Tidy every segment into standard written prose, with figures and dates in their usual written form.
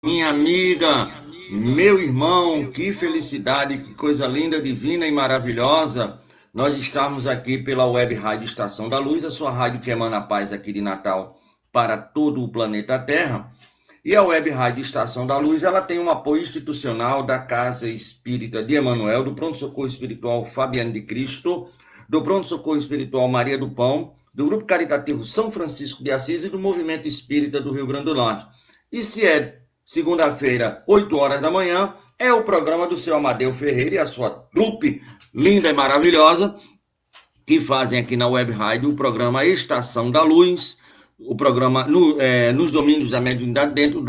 Minha amiga, meu irmão, que felicidade, que coisa linda, divina e maravilhosa. Nós estamos aqui pela Web Rádio Estação da Luz, a sua rádio que emana a paz aqui de Natal para todo o planeta Terra. E a Web Rádio Estação da Luz, ela tem um apoio institucional da Casa Espírita de Emanuel, do Pronto Socorro Espiritual Fabiano de Cristo, do Pronto Socorro Espiritual Maria do Pão, do Grupo Caritativo São Francisco de Assis e do Movimento Espírita do Rio Grande do Norte. E se é segunda-feira, 8 horas da manhã, é o programa do seu Amadeu Ferreira e a sua trupe linda e maravilhosa, que fazem aqui na Web Rádio o programa Estação da Luz, o programa nos domínios da mediunidade dentro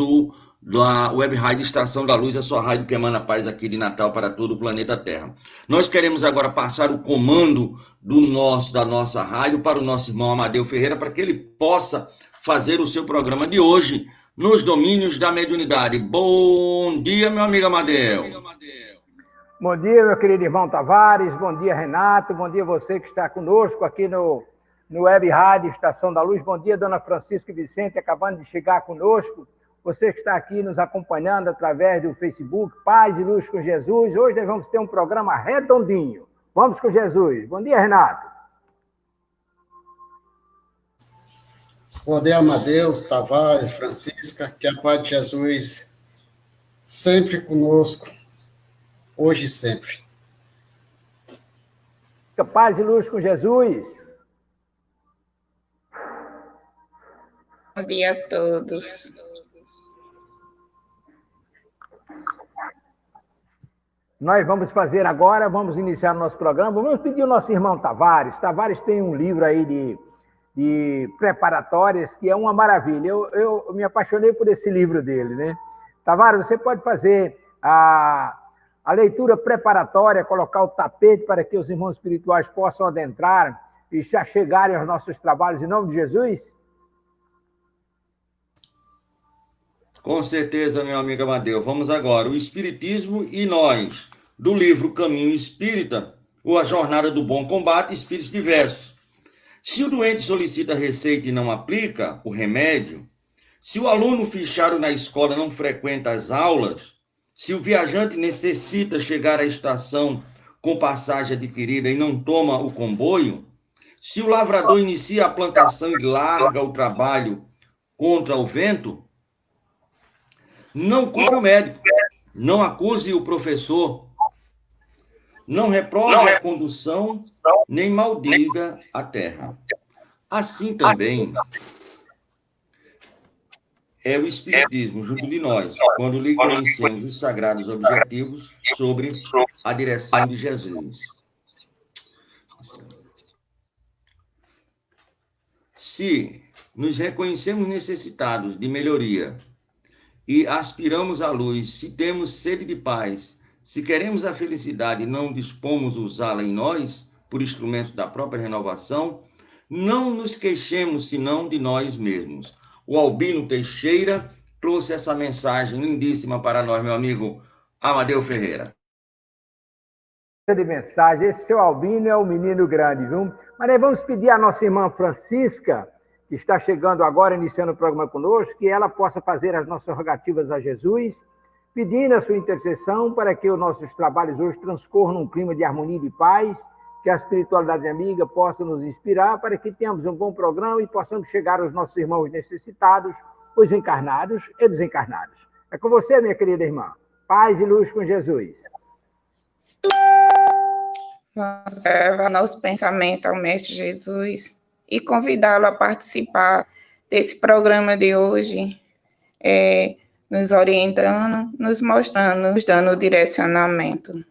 da Web Rádio Estação da Luz, a sua rádio que emana paz aqui de Natal para todo o planeta Terra. Nós queremos agora passar o comando da nossa rádio para o nosso irmão Amadeu Ferreira, para que ele possa fazer o seu programa de hoje nos domínios da mediunidade. Bom dia, meu amigo Amadeu. Bom dia, meu querido irmão Tavares, bom dia, Renato, bom dia você que está conosco aqui no Web Rádio Estação da Luz, bom dia, dona Francisca Vicente, acabando de chegar conosco, você que está aqui nos acompanhando através do Facebook, Paz e Luz com Jesus. Hoje nós vamos ter um programa redondinho, vamos com Jesus. Bom dia, Renato. Bom dia, Amadeus, Tavares, Francisca, que a paz de Jesus sempre conosco, hoje e sempre. Paz e luz com Jesus. Bom dia a todos. Nós vamos fazer agora, vamos iniciar o nosso programa, vamos pedir ao nosso irmão Tavares. Tavares tem um livro aí de preparatórias, que é uma maravilha. Eu me apaixonei por esse livro dele, né? Tavares, você pode fazer a leitura preparatória, colocar o tapete para que os irmãos espirituais possam adentrar e já chegarem aos nossos trabalhos, em nome de Jesus? Com certeza, meu amigo Amadeu. Vamos agora. O Espiritismo e Nós, do livro Caminho Espírita, ou A Jornada do Bom Combate, Espíritos Diversos. Se o doente solicita receita e não aplica o remédio, se o aluno fichado na escola não frequenta as aulas, se o viajante necessita chegar à estação com passagem adquirida e não toma o comboio, se o lavrador inicia a plantação e larga o trabalho contra o vento, não culpe o médico, não acuse o professor, não reprove a condução, nem maldiga a terra. Assim também é o Espiritismo junto de nós, quando lhe conhecemos os sagrados objetivos sobre a direção de Jesus. Se nos reconhecemos necessitados de melhoria e aspiramos à luz, se temos sede de paz, se queremos a felicidade e não dispomos usá-la em nós, por instrumento da própria renovação, não nos queixemos senão de nós mesmos. O Albino Teixeira trouxe essa mensagem lindíssima para nós, meu amigo Amadeu Ferreira. De mensagem, esse seu Albino é um menino grande, viu? Mas aí vamos pedir à nossa irmã Francisca, que está chegando agora, iniciando o programa conosco, que ela possa fazer as nossas rogativas a Jesus, pedindo a sua intercessão para que os nossos trabalhos hoje transcorram num clima de harmonia e de paz, que a espiritualidade amiga possa nos inspirar para que tenhamos um bom programa e possamos chegar aos nossos irmãos necessitados, os encarnados e desencarnados. É com você, minha querida irmã. Paz e luz com Jesus. Vamos levar nosso pensamento ao Mestre Jesus e convidá-lo a participar desse programa de hoje, nos orientando, nos mostrando, nos dando o direcionamento.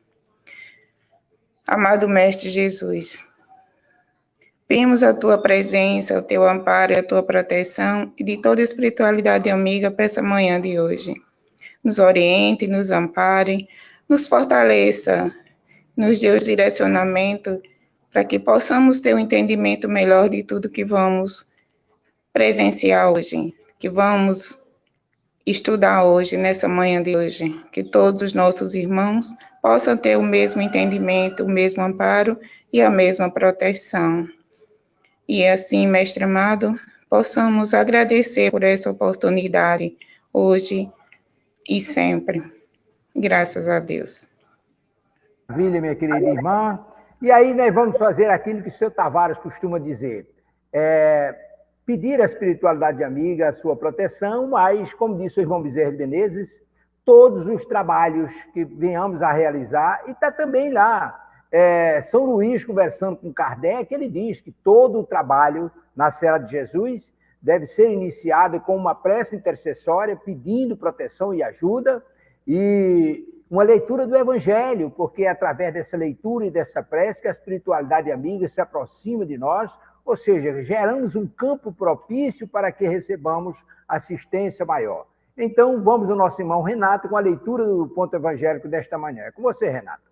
Amado Mestre Jesus, pedimos a tua presença, o teu amparo e a tua proteção e de toda a espiritualidade amiga para essa manhã de hoje. Nos oriente, nos ampare, nos fortaleça, nos dê o direcionamento para que possamos ter um entendimento melhor de tudo que vamos presenciar hoje, que vamos estudar hoje, nessa manhã de hoje, que todos os nossos irmãos possam ter o mesmo entendimento, o mesmo amparo e a mesma proteção. E assim, mestre amado, possamos agradecer por essa oportunidade hoje e sempre. Graças a Deus. Maravilha, minha querida irmã. E aí nós vamos fazer aquilo que o seu Tavares costuma dizer. Pedir à espiritualidade amiga a sua proteção, mas, como disse o irmão Bezerra de Menezes, todos os trabalhos que venhamos a realizar, e está também lá, São Luís conversando com Kardec, ele diz que todo o trabalho na Seara de Jesus deve ser iniciado com uma prece intercessória, pedindo proteção e ajuda, e uma leitura do Evangelho, porque é através dessa leitura e dessa prece que a espiritualidade amiga se aproxima de nós, ou seja, geramos um campo propício para que recebamos assistência maior. Então, vamos ao nosso irmão Renato com a leitura do ponto evangélico desta manhã. É com você, Renato.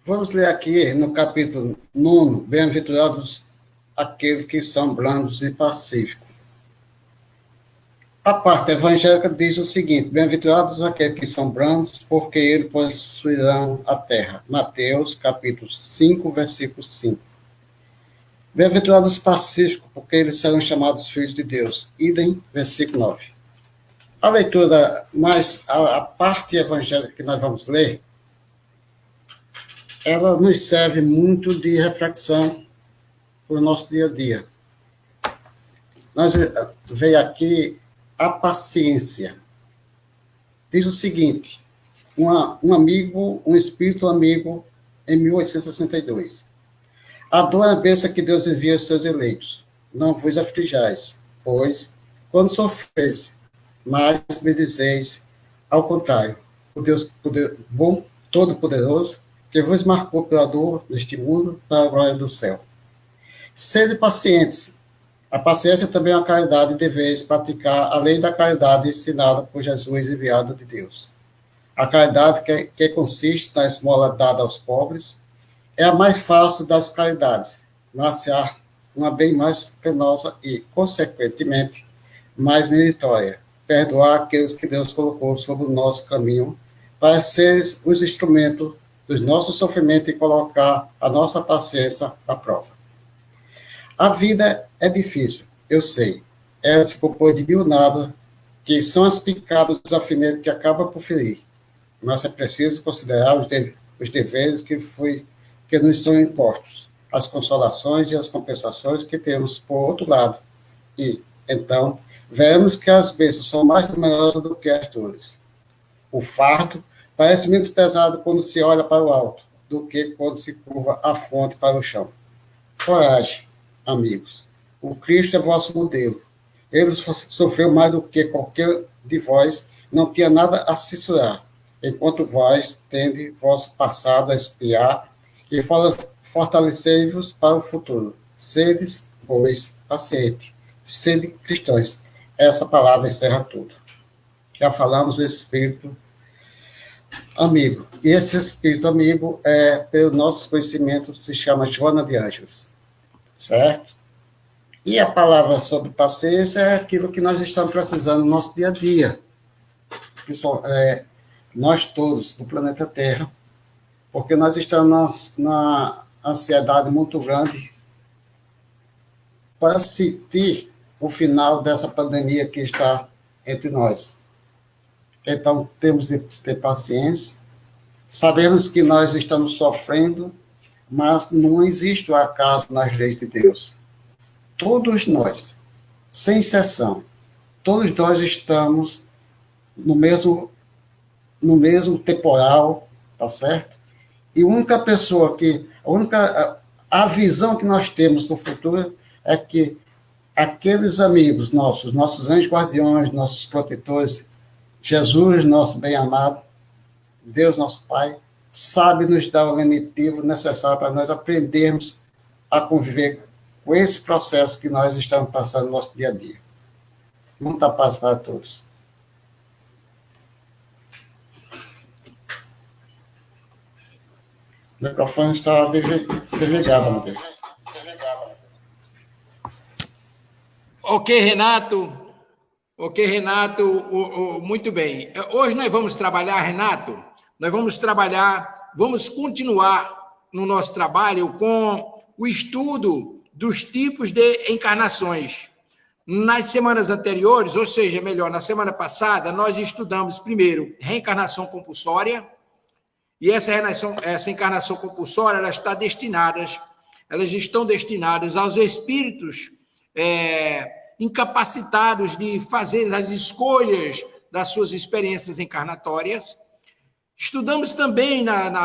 Vamos ler aqui no capítulo 9, Bem-aventurados aqueles que são brandos e pacíficos. A parte evangélica diz o seguinte: bem-aventurados aqueles que são brandos, porque eles possuirão a terra. Mateus, capítulo 5, versículo 5. Bem-aventurados pacíficos, porque eles serão chamados filhos de Deus. Idem, versículo 9. A leitura, a parte evangélica que nós vamos ler, ela nos serve muito de reflexão para o nosso dia a dia. Nós veio aqui a paciência. Diz o seguinte: um espírito amigo, em 1862. A dor é a bênção que Deus envia aos seus eleitos. Não vos aflijais, pois, quando sofreis, mas me dizeis, ao contrário, o Deus bom, todo-poderoso, que vos marcou pela dor deste mundo, para a glória do céu. Sede pacientes. A paciência também é uma caridade e deveis praticar a lei da caridade ensinada por Jesus, enviado de Deus. A caridade que consiste na esmola dada aos pobres é a mais fácil das caridades, mas há uma bem mais penosa e, consequentemente, mais meritória: perdoar aqueles que Deus colocou sobre o nosso caminho para ser os instrumentos dos nossos sofrimentos e colocar a nossa paciência à prova. A vida é difícil, eu sei. Ela se compõe de mil nada, que são as picadas dos alfinetes que acabam por ferir. Mas é preciso considerar os deveres que nos são impostos, as consolações e as compensações que temos por outro lado. E, então, veremos que as bênçãos são mais numerosas do que as dores. O fardo parece menos pesado quando se olha para o alto, do que quando se curva a fronte para o chão. Coragem, amigos. O Cristo é vosso modelo. Ele sofreu mais do que qualquer de vós, não tinha nada a censurar, enquanto vós tende vosso passado a espiar e fortalecei-vos para o futuro. Sedes, pois, pacientes. Sede cristãos. Essa palavra encerra tudo. Já falamos do Espírito amigo. E esse Espírito amigo, pelo nosso conhecimento, se chama Joana de Ângeles. Certo? E a palavra sobre paciência é aquilo que nós estamos precisando no nosso dia a dia. Nós todos, do planeta Terra, porque nós estamos na ansiedade muito grande para sentir o final dessa pandemia que está entre nós. Então, temos de ter paciência. Sabemos que nós estamos sofrendo, mas não existe o acaso nas leis de Deus. Todos nós, sem exceção, todos nós estamos no mesmo temporal, tá certo? E a visão que nós temos do futuro é que aqueles amigos nossos anjos guardiões, nossos protetores, Jesus, nosso bem-amado, Deus, nosso Pai, sabe nos dar o lenitivo necessário para nós aprendermos a conviver com esse processo que nós estamos passando no nosso dia a dia. Muita paz para todos. O microfone está desligado, meu Deus. Ok, Renato. Muito bem. Hoje nós vamos trabalhar, Renato, vamos continuar no nosso trabalho com o estudo dos tipos de encarnações. Nas semanas anteriores, ou seja, melhor, na semana passada, nós estudamos primeiro reencarnação compulsória, e essa encarnação compulsória, elas estão destinadas aos espíritos incapacitados de fazer as escolhas das suas experiências encarnatórias. Estudamos também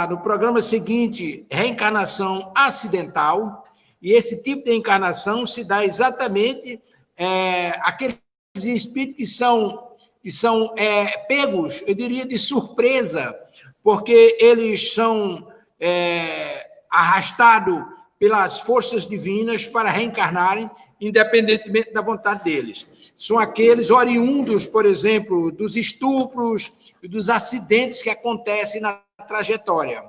no programa seguinte reencarnação acidental, e esse tipo de encarnação se dá exatamente aqueles espíritos que são pegos, eu diria, de surpresa, porque eles são arrastados pelas forças divinas para reencarnarem, independentemente da vontade deles. São aqueles oriundos, por exemplo, dos estupros e dos acidentes que acontecem na trajetória.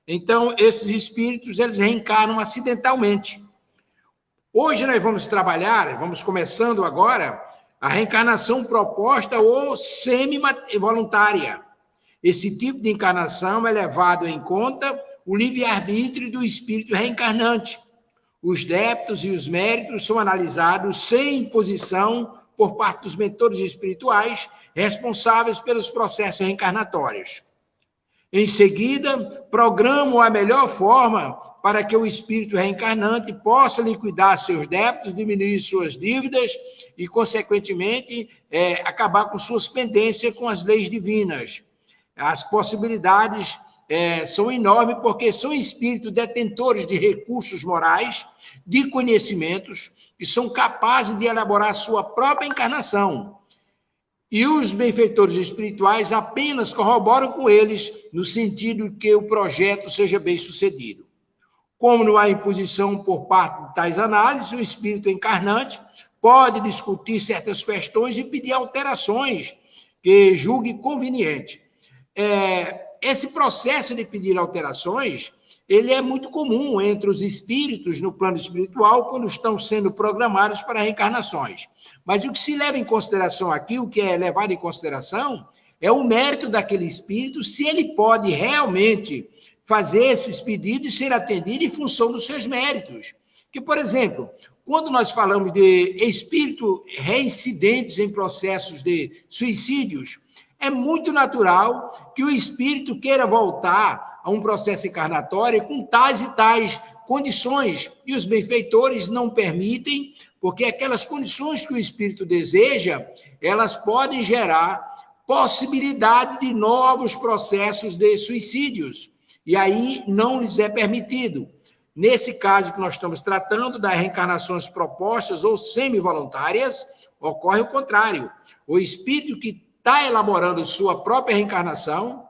Então, esses espíritos, eles reencarnam acidentalmente. Hoje nós vamos começando agora, a reencarnação proposta ou semi-voluntária. Esse tipo de encarnação é levado em conta o livre-arbítrio do espírito reencarnante. Os débitos e os méritos são analisados sem imposição por parte dos mentores espirituais responsáveis pelos processos reencarnatórios. Em seguida, programam a melhor forma para que o espírito reencarnante possa liquidar seus débitos, diminuir suas dívidas e, consequentemente, acabar com suas pendências com as leis divinas. As possibilidades são enormes, porque são espíritos detentores de recursos morais, de conhecimentos, e são capazes de elaborar sua própria encarnação. E os benfeitores espirituais apenas corroboram com eles, no sentido de que o projeto seja bem sucedido. Como não há imposição por parte de tais análises, o espírito encarnante pode discutir certas questões e pedir alterações que julgue conveniente. Esse processo de pedir alterações, ele é muito comum entre os espíritos no plano espiritual quando estão sendo programados para reencarnações. Mas o que se leva em consideração aqui, o que é levado em consideração, é o mérito daquele espírito, se ele pode realmente fazer esses pedidos e ser atendido em função dos seus méritos. Que, por exemplo, quando nós falamos de espíritos reincidentes em processos de suicídios, é muito natural que o espírito queira voltar a um processo encarnatório com tais e tais condições, e os benfeitores não permitem, porque aquelas condições que o espírito deseja, elas podem gerar possibilidade de novos processos de suicídios, e aí não lhes é permitido. Nesse caso que nós estamos tratando, das reencarnações propostas ou semi-voluntárias, ocorre o contrário. O espírito que está elaborando sua própria reencarnação,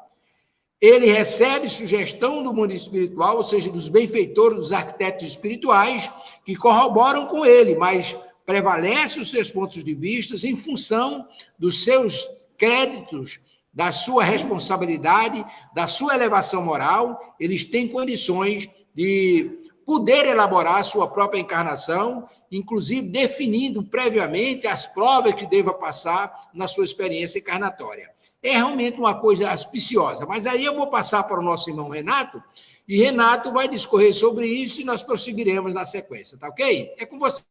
ele recebe sugestão do mundo espiritual, ou seja, dos benfeitores, dos arquitetos espirituais, que corroboram com ele, mas prevalece os seus pontos de vista em função dos seus créditos, da sua responsabilidade, da sua elevação moral. Eles têm condições de poder elaborar a sua própria encarnação, inclusive definindo previamente as provas que deva passar na sua experiência encarnatória. É realmente uma coisa auspiciosa, mas aí eu vou passar para o nosso irmão Renato, e Renato vai discorrer sobre isso e nós prosseguiremos na sequência, tá ok? É com você.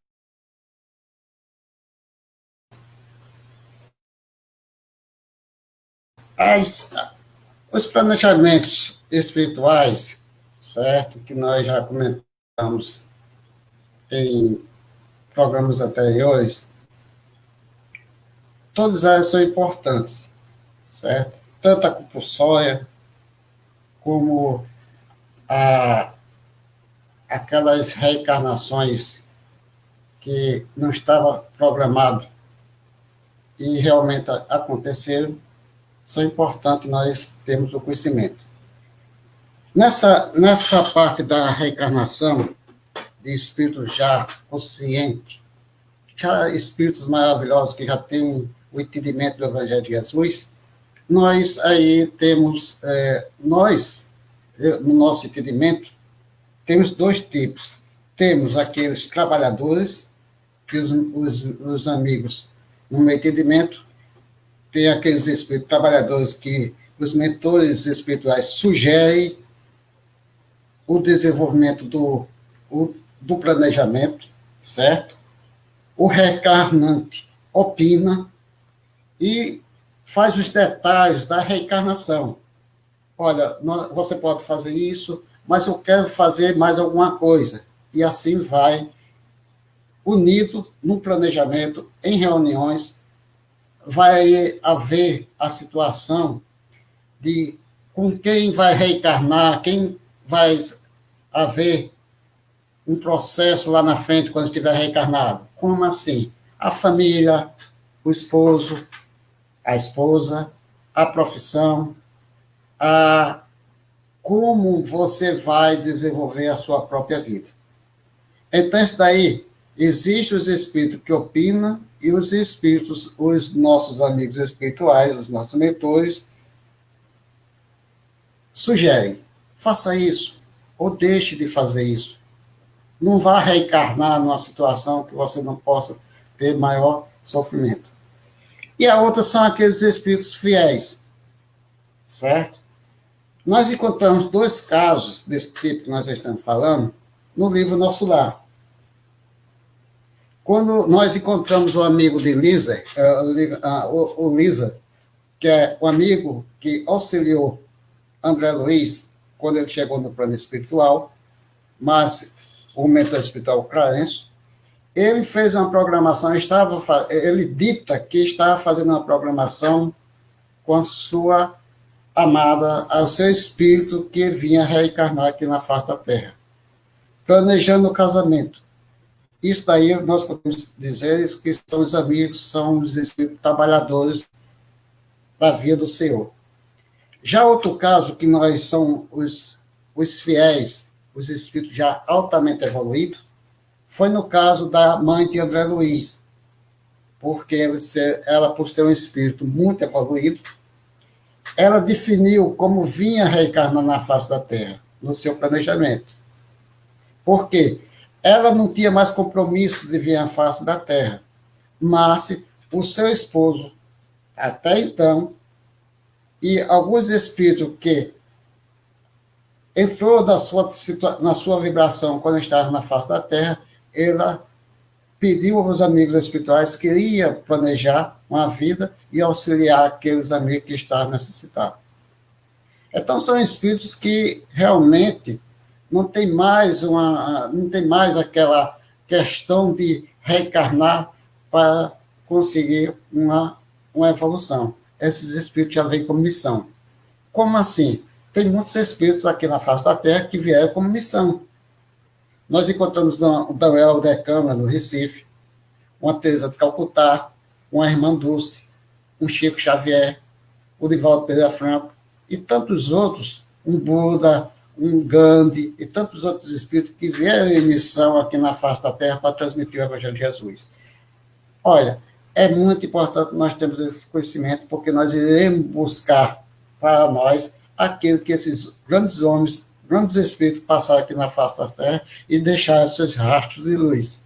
Os planejamentos espirituais, certo, que nós já comentamos em programas anteriores, todos eles são importantes, certo? Tanto a compulsória como aquelas reencarnações que não estava programado e realmente aconteceram, são importantes nós termos o conhecimento. Nessa parte da reencarnação de espíritos já conscientes, já espíritos maravilhosos que já têm o entendimento do Evangelho de Jesus, nós aí temos, no nosso entendimento, temos dois tipos. Temos aqueles trabalhadores, que os amigos, no meu entendimento, tem aqueles espíritos trabalhadores que os mentores espirituais sugerem o desenvolvimento do planejamento, certo? o reencarnante opina e faz os detalhes da reencarnação. Olha, você pode fazer isso, mas eu quero fazer mais alguma coisa. E assim vai, unido no planejamento, em reuniões, vai haver a situação de com quem vai reencarnar, quem vai haver um processo lá na frente quando estiver reencarnado. Como assim? A família, o esposo, a esposa, a profissão, como você vai desenvolver a sua própria vida. Então, isso daí, existem os espíritos que opinam e os espíritos, os nossos amigos espirituais, os nossos mentores, sugerem, faça isso, ou deixe de fazer isso. Não vá reencarnar numa situação que você não possa ter maior sofrimento. E a outra são aqueles espíritos fiéis, certo? Nós encontramos 2 casos desse tipo que nós estamos falando no livro Nosso Lar. Quando nós encontramos o amigo de Lisa, o Lisa, que é o amigo que auxiliou André Luiz quando ele chegou no plano espiritual, mas o mentor espiritual Clarencio, ele fez uma programação, ele dita que estava fazendo uma programação com a sua amada, ao seu espírito que vinha reencarnar aqui na face da Terra, planejando o casamento. Isso daí nós podemos dizer que são os amigos, são os espíritos trabalhadores da vida do Senhor. Já outro caso, que nós somos os fiéis, os espíritos já altamente evoluídos, foi no caso da mãe de André Luiz, porque ela, por ser um espírito muito evoluído, ela definiu como vinha reencarnar na face da Terra, no seu planejamento. Por quê? Ela não tinha mais compromisso de vir à face da Terra, mas o seu esposo, até então, e alguns espíritos que entrou na sua vibração quando estava na face da Terra, ela pediu aos amigos espirituais que ia planejar uma vida e auxiliar aqueles amigos que estavam necessitados. Então, são espíritos que realmente não tem mais aquela questão de reencarnar para conseguir uma evolução. Esses espíritos já vêm como missão. Como assim? Tem muitos espíritos aqui na face da Terra que vieram como missão. Nós encontramos o Daniel de Câmara, no Recife, uma Teresa de Calcutá, uma Irmã Dulce, um Chico Xavier, o Divaldo Pereira Franco, e tantos outros, um Buda, um Gandhi, e tantos outros espíritos que vieram em missão aqui na face da Terra para transmitir o Evangelho de Jesus. Olha, é muito importante nós termos esse conhecimento, porque nós iremos buscar para nós aquilo que esses grandes homens, grandes espíritos passaram aqui na face da Terra e deixaram seus rastros de luz.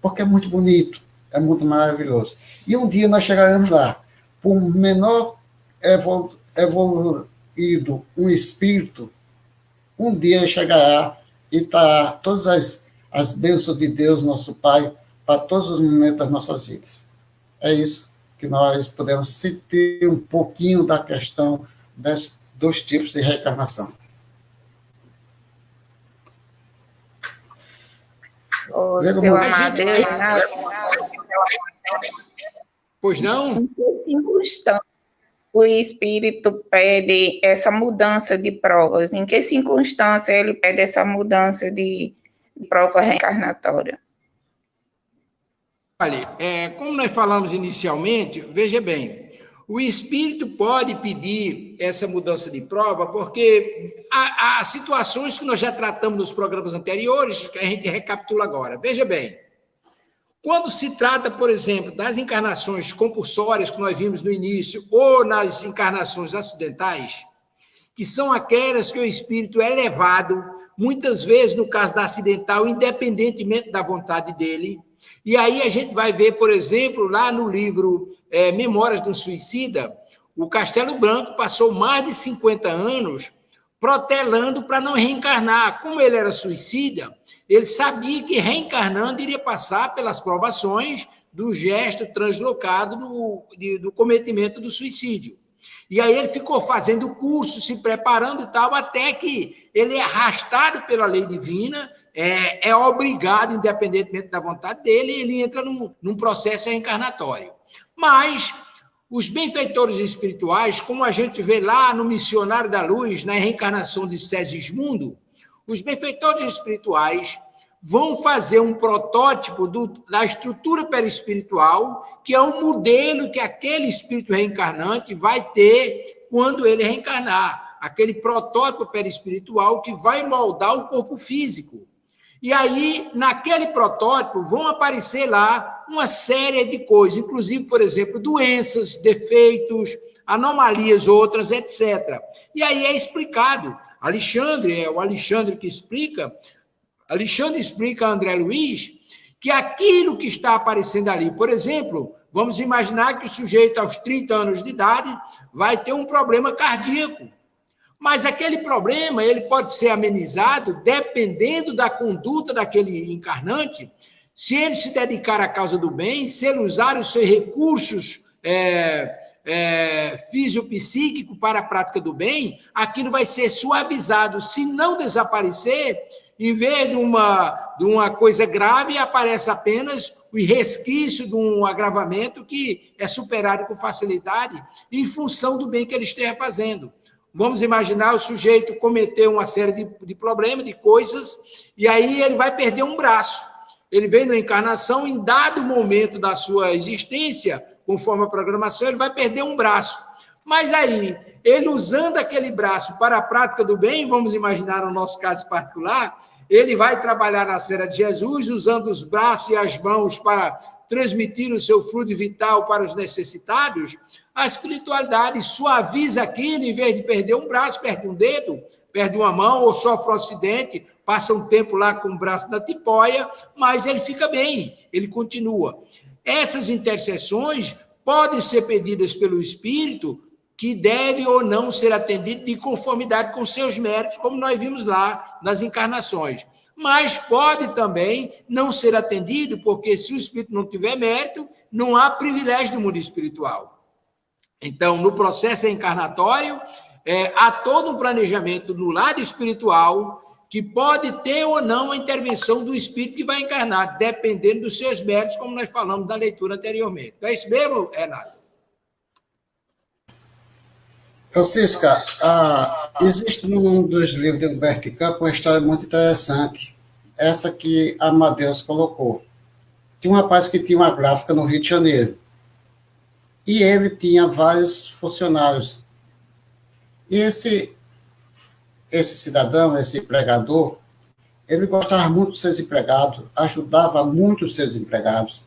Porque é muito bonito, é muito maravilhoso. E um dia nós chegaremos lá. Por menor evoluído um espírito, um dia chegará e terá todas as bênçãos de Deus, nosso Pai, para todos os momentos das nossas vidas. É isso que nós podemos sentir um pouquinho da questão dos tipos de reencarnação. Pois não? Em que circunstância o espírito pede essa mudança de provas? Em que circunstância ele pede essa mudança de prova reencarnatória? Olha, como nós falamos inicialmente, veja bem, o espírito pode pedir essa mudança de prova porque há situações que nós já tratamos nos programas anteriores, que a gente recapitula agora. Veja bem, quando se trata, por exemplo, das encarnações compulsórias que nós vimos no início, ou nas encarnações acidentais, que são aquelas que o espírito é levado, muitas vezes, no caso da acidental, independentemente da vontade dele. E aí a gente vai ver, por exemplo, lá no livro Memórias de um Suicida, o Castelo Branco passou mais de 50 anos protelando para não reencarnar. Como ele era suicida, ele sabia que reencarnando iria passar pelas provações do gesto translocado do cometimento do suicídio. E aí ele ficou fazendo curso, se preparando e tal, até que ele é arrastado pela lei divina, é obrigado, independentemente da vontade dele, ele entra num processo reencarnatório. Mas os benfeitores espirituais, como a gente vê lá no Missionário da Luz, na reencarnação de Segismundo, os benfeitores espirituais vão fazer um protótipo da estrutura perispiritual, que é um modelo que aquele espírito reencarnante vai ter quando ele reencarnar. Aquele protótipo perispiritual que vai moldar o corpo físico. E aí, naquele protótipo, vão aparecer lá uma série de coisas, inclusive, por exemplo, doenças, defeitos, anomalias outras, etc. E aí é explicado. Alexandre, é o Alexandre que explica, Alexandre explica a André Luiz que aquilo que está aparecendo ali, por exemplo, vamos imaginar que o sujeito aos 30 anos de idade vai ter um problema cardíaco. Mas aquele problema ele pode ser amenizado dependendo da conduta daquele encarnante, se ele se dedicar à causa do bem, se ele usar os seus recursos fisiopsíquicos para a prática do bem, aquilo vai ser suavizado. Se não desaparecer, em vez de uma coisa grave, aparece apenas o resquício de um agravamento que é superado com facilidade em função do bem que ele esteja fazendo. Vamos imaginar o sujeito cometer uma série de problemas, de coisas, e aí ele vai perder um braço. Ele vem na encarnação, em dado momento da sua existência, conforme a programação, ele vai perder um braço. Mas aí, ele usando aquele braço para a prática do bem, vamos imaginar no nosso caso particular, ele vai trabalhar na Cera de Jesus, usando os braços e as mãos para transmitir o seu fluido vital para os necessitados. A espiritualidade suaviza aquilo, em vez de perder um braço, perde um dedo, perde uma mão, ou sofre um acidente, passa um tempo lá com o braço na tipóia, mas ele fica bem, ele continua. Essas intercessões podem ser pedidas pelo Espírito, que deve ou não ser atendido de conformidade com seus méritos, como nós vimos lá nas encarnações. Mas pode também não ser atendido, porque se o Espírito não tiver mérito, não há privilégio do mundo espiritual. Então, no processo reencarnatório, há todo um planejamento no lado espiritual que pode ter ou não a intervenção do espírito que vai encarnar, dependendo dos seus méritos, como nós falamos na leitura anteriormente. Então, é isso mesmo, Renato? Francisca, existe num dos livros de Humberto Campos uma história muito interessante, essa que Amadeus colocou. Tinha um rapaz que tinha uma gráfica no Rio de Janeiro, e ele tinha vários funcionários. E esse cidadão, esse empregador, ele gostava muito dos seus empregados, ajudava muito os seus empregados,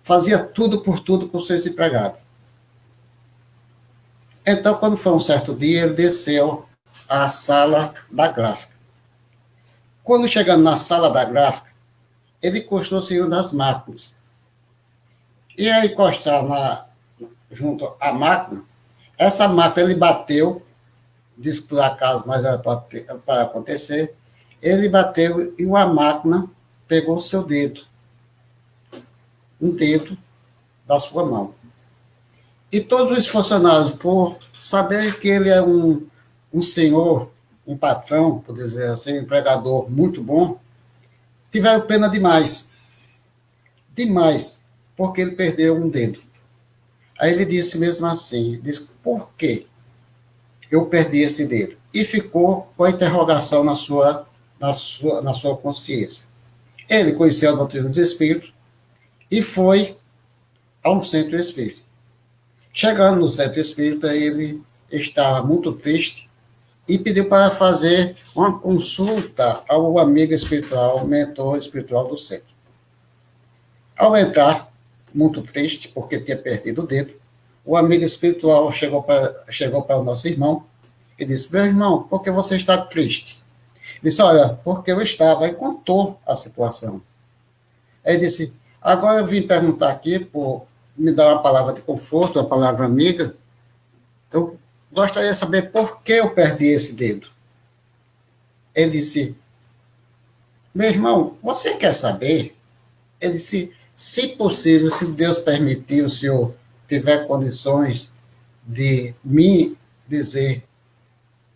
fazia tudo por tudo com os seus empregados. Então, quando foi um certo dia, ele desceu à sala da gráfica. Quando chegando na sala da gráfica, ele encostou-se em uma das máquinas. E ao encostar junto à máquina, essa máquina ele bateu, disse que por acaso, mas era para acontecer, ele bateu em uma máquina, pegou o seu dedo, um dedo da sua mão. E todos os funcionários, por saber que ele é um senhor, um patrão, por dizer assim, um empregador muito bom, tiveram pena demais, porque ele perdeu um dedo. Aí ele disse mesmo assim, disse, por quê eu perdi esse dedo? E ficou com a interrogação na sua consciência. Ele conheceu a doutrina dos espíritos e foi a um centro espírita. Chegando no centro espírita, ele estava muito triste e pediu para fazer uma consulta ao amigo espiritual, mentor espiritual do centro. Ao entrar, muito triste, porque tinha perdido o dedo, o amigo espiritual chegou para o nosso irmão e disse, meu irmão, por que você está triste? Ele disse, olha, porque eu estava, e contou a situação. Aí ele disse, agora eu vim perguntar aqui, por me dar uma palavra de conforto, uma palavra amiga, eu gostaria de saber por que eu perdi esse dedo. Ele disse, meu irmão, você quer saber? Ele disse, se possível, se Deus permitir, o senhor tiver condições de me dizer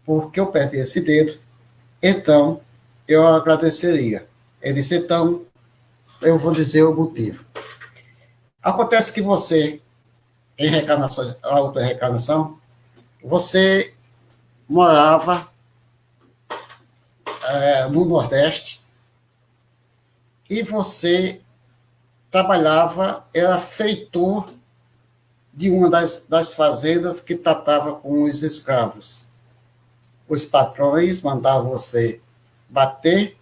por que eu perdi esse dedo, então eu agradeceria. Ele disse, então, eu vou dizer o motivo. Acontece que você, em reencarnação, a outra reencarnação, você morava no Nordeste e você trabalhava, era feitor de uma das fazendas que tratava com os escravos. Os patrões mandavam você bater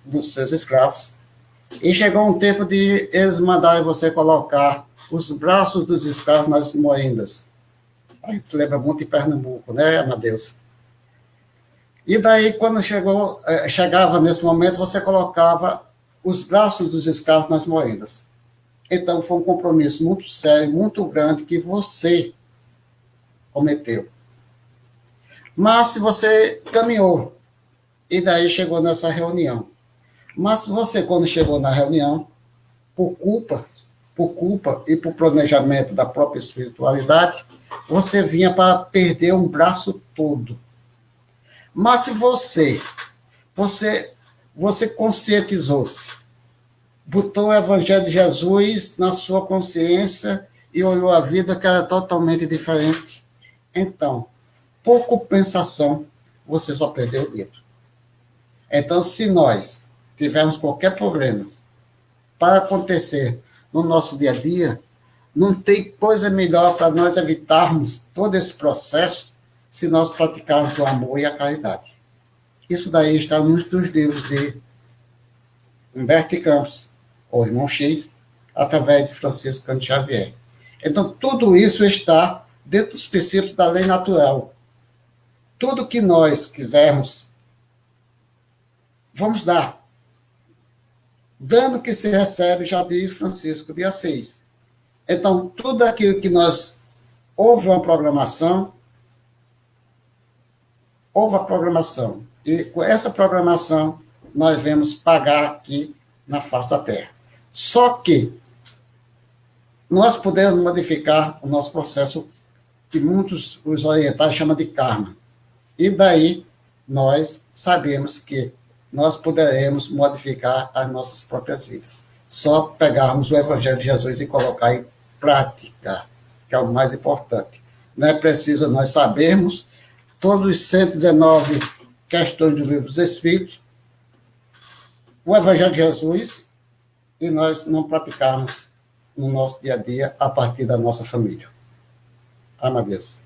nos seus escravos, e chegou um tempo de eles mandarem você colocar os braços dos escravos nas moendas. A gente lembra muito em Pernambuco, né, Amadeus? E daí, quando chegava nesse momento, você colocava os braços dos escravos nas moedas. Então, foi um compromisso muito sério, muito grande, que você cometeu. Mas se você caminhou, e daí chegou nessa reunião. Mas você, quando chegou na reunião, por culpa e por planejamento da própria espiritualidade, você vinha para perder um braço todo. Mas se você conscientizou-se, botou o Evangelho de Jesus na sua consciência e olhou a vida que era totalmente diferente, então, por compensação, você só perdeu o dedo. Então, se nós tivermos qualquer problema para acontecer no nosso dia a dia, não tem coisa melhor para nós evitarmos todo esse processo se nós praticarmos o amor e a caridade. Isso daí está nos dos livros de Humberto de Campos, ou Irmão X, através de Francisco Cândido Xavier. Então, tudo isso está dentro dos princípios da lei natural. Tudo que nós quisermos, vamos dar. Dando que se recebe, já diz Francisco de Assis. Então, tudo aquilo que nós... Houve uma programação, e com essa programação, nós vamos pagar aqui na face da Terra. Só que nós podemos modificar o nosso processo, que muitos os orientais chamam de karma. E daí, nós sabemos que nós poderemos modificar as nossas próprias vidas. Só pegarmos o Evangelho de Jesus e colocar em prática, que é o mais importante. Não é preciso nós sabermos todos os 119 questões do Livro dos Espíritos, o Evangelho de Jesus, e nós não praticarmos no nosso dia a dia a partir da nossa família. Amadeus.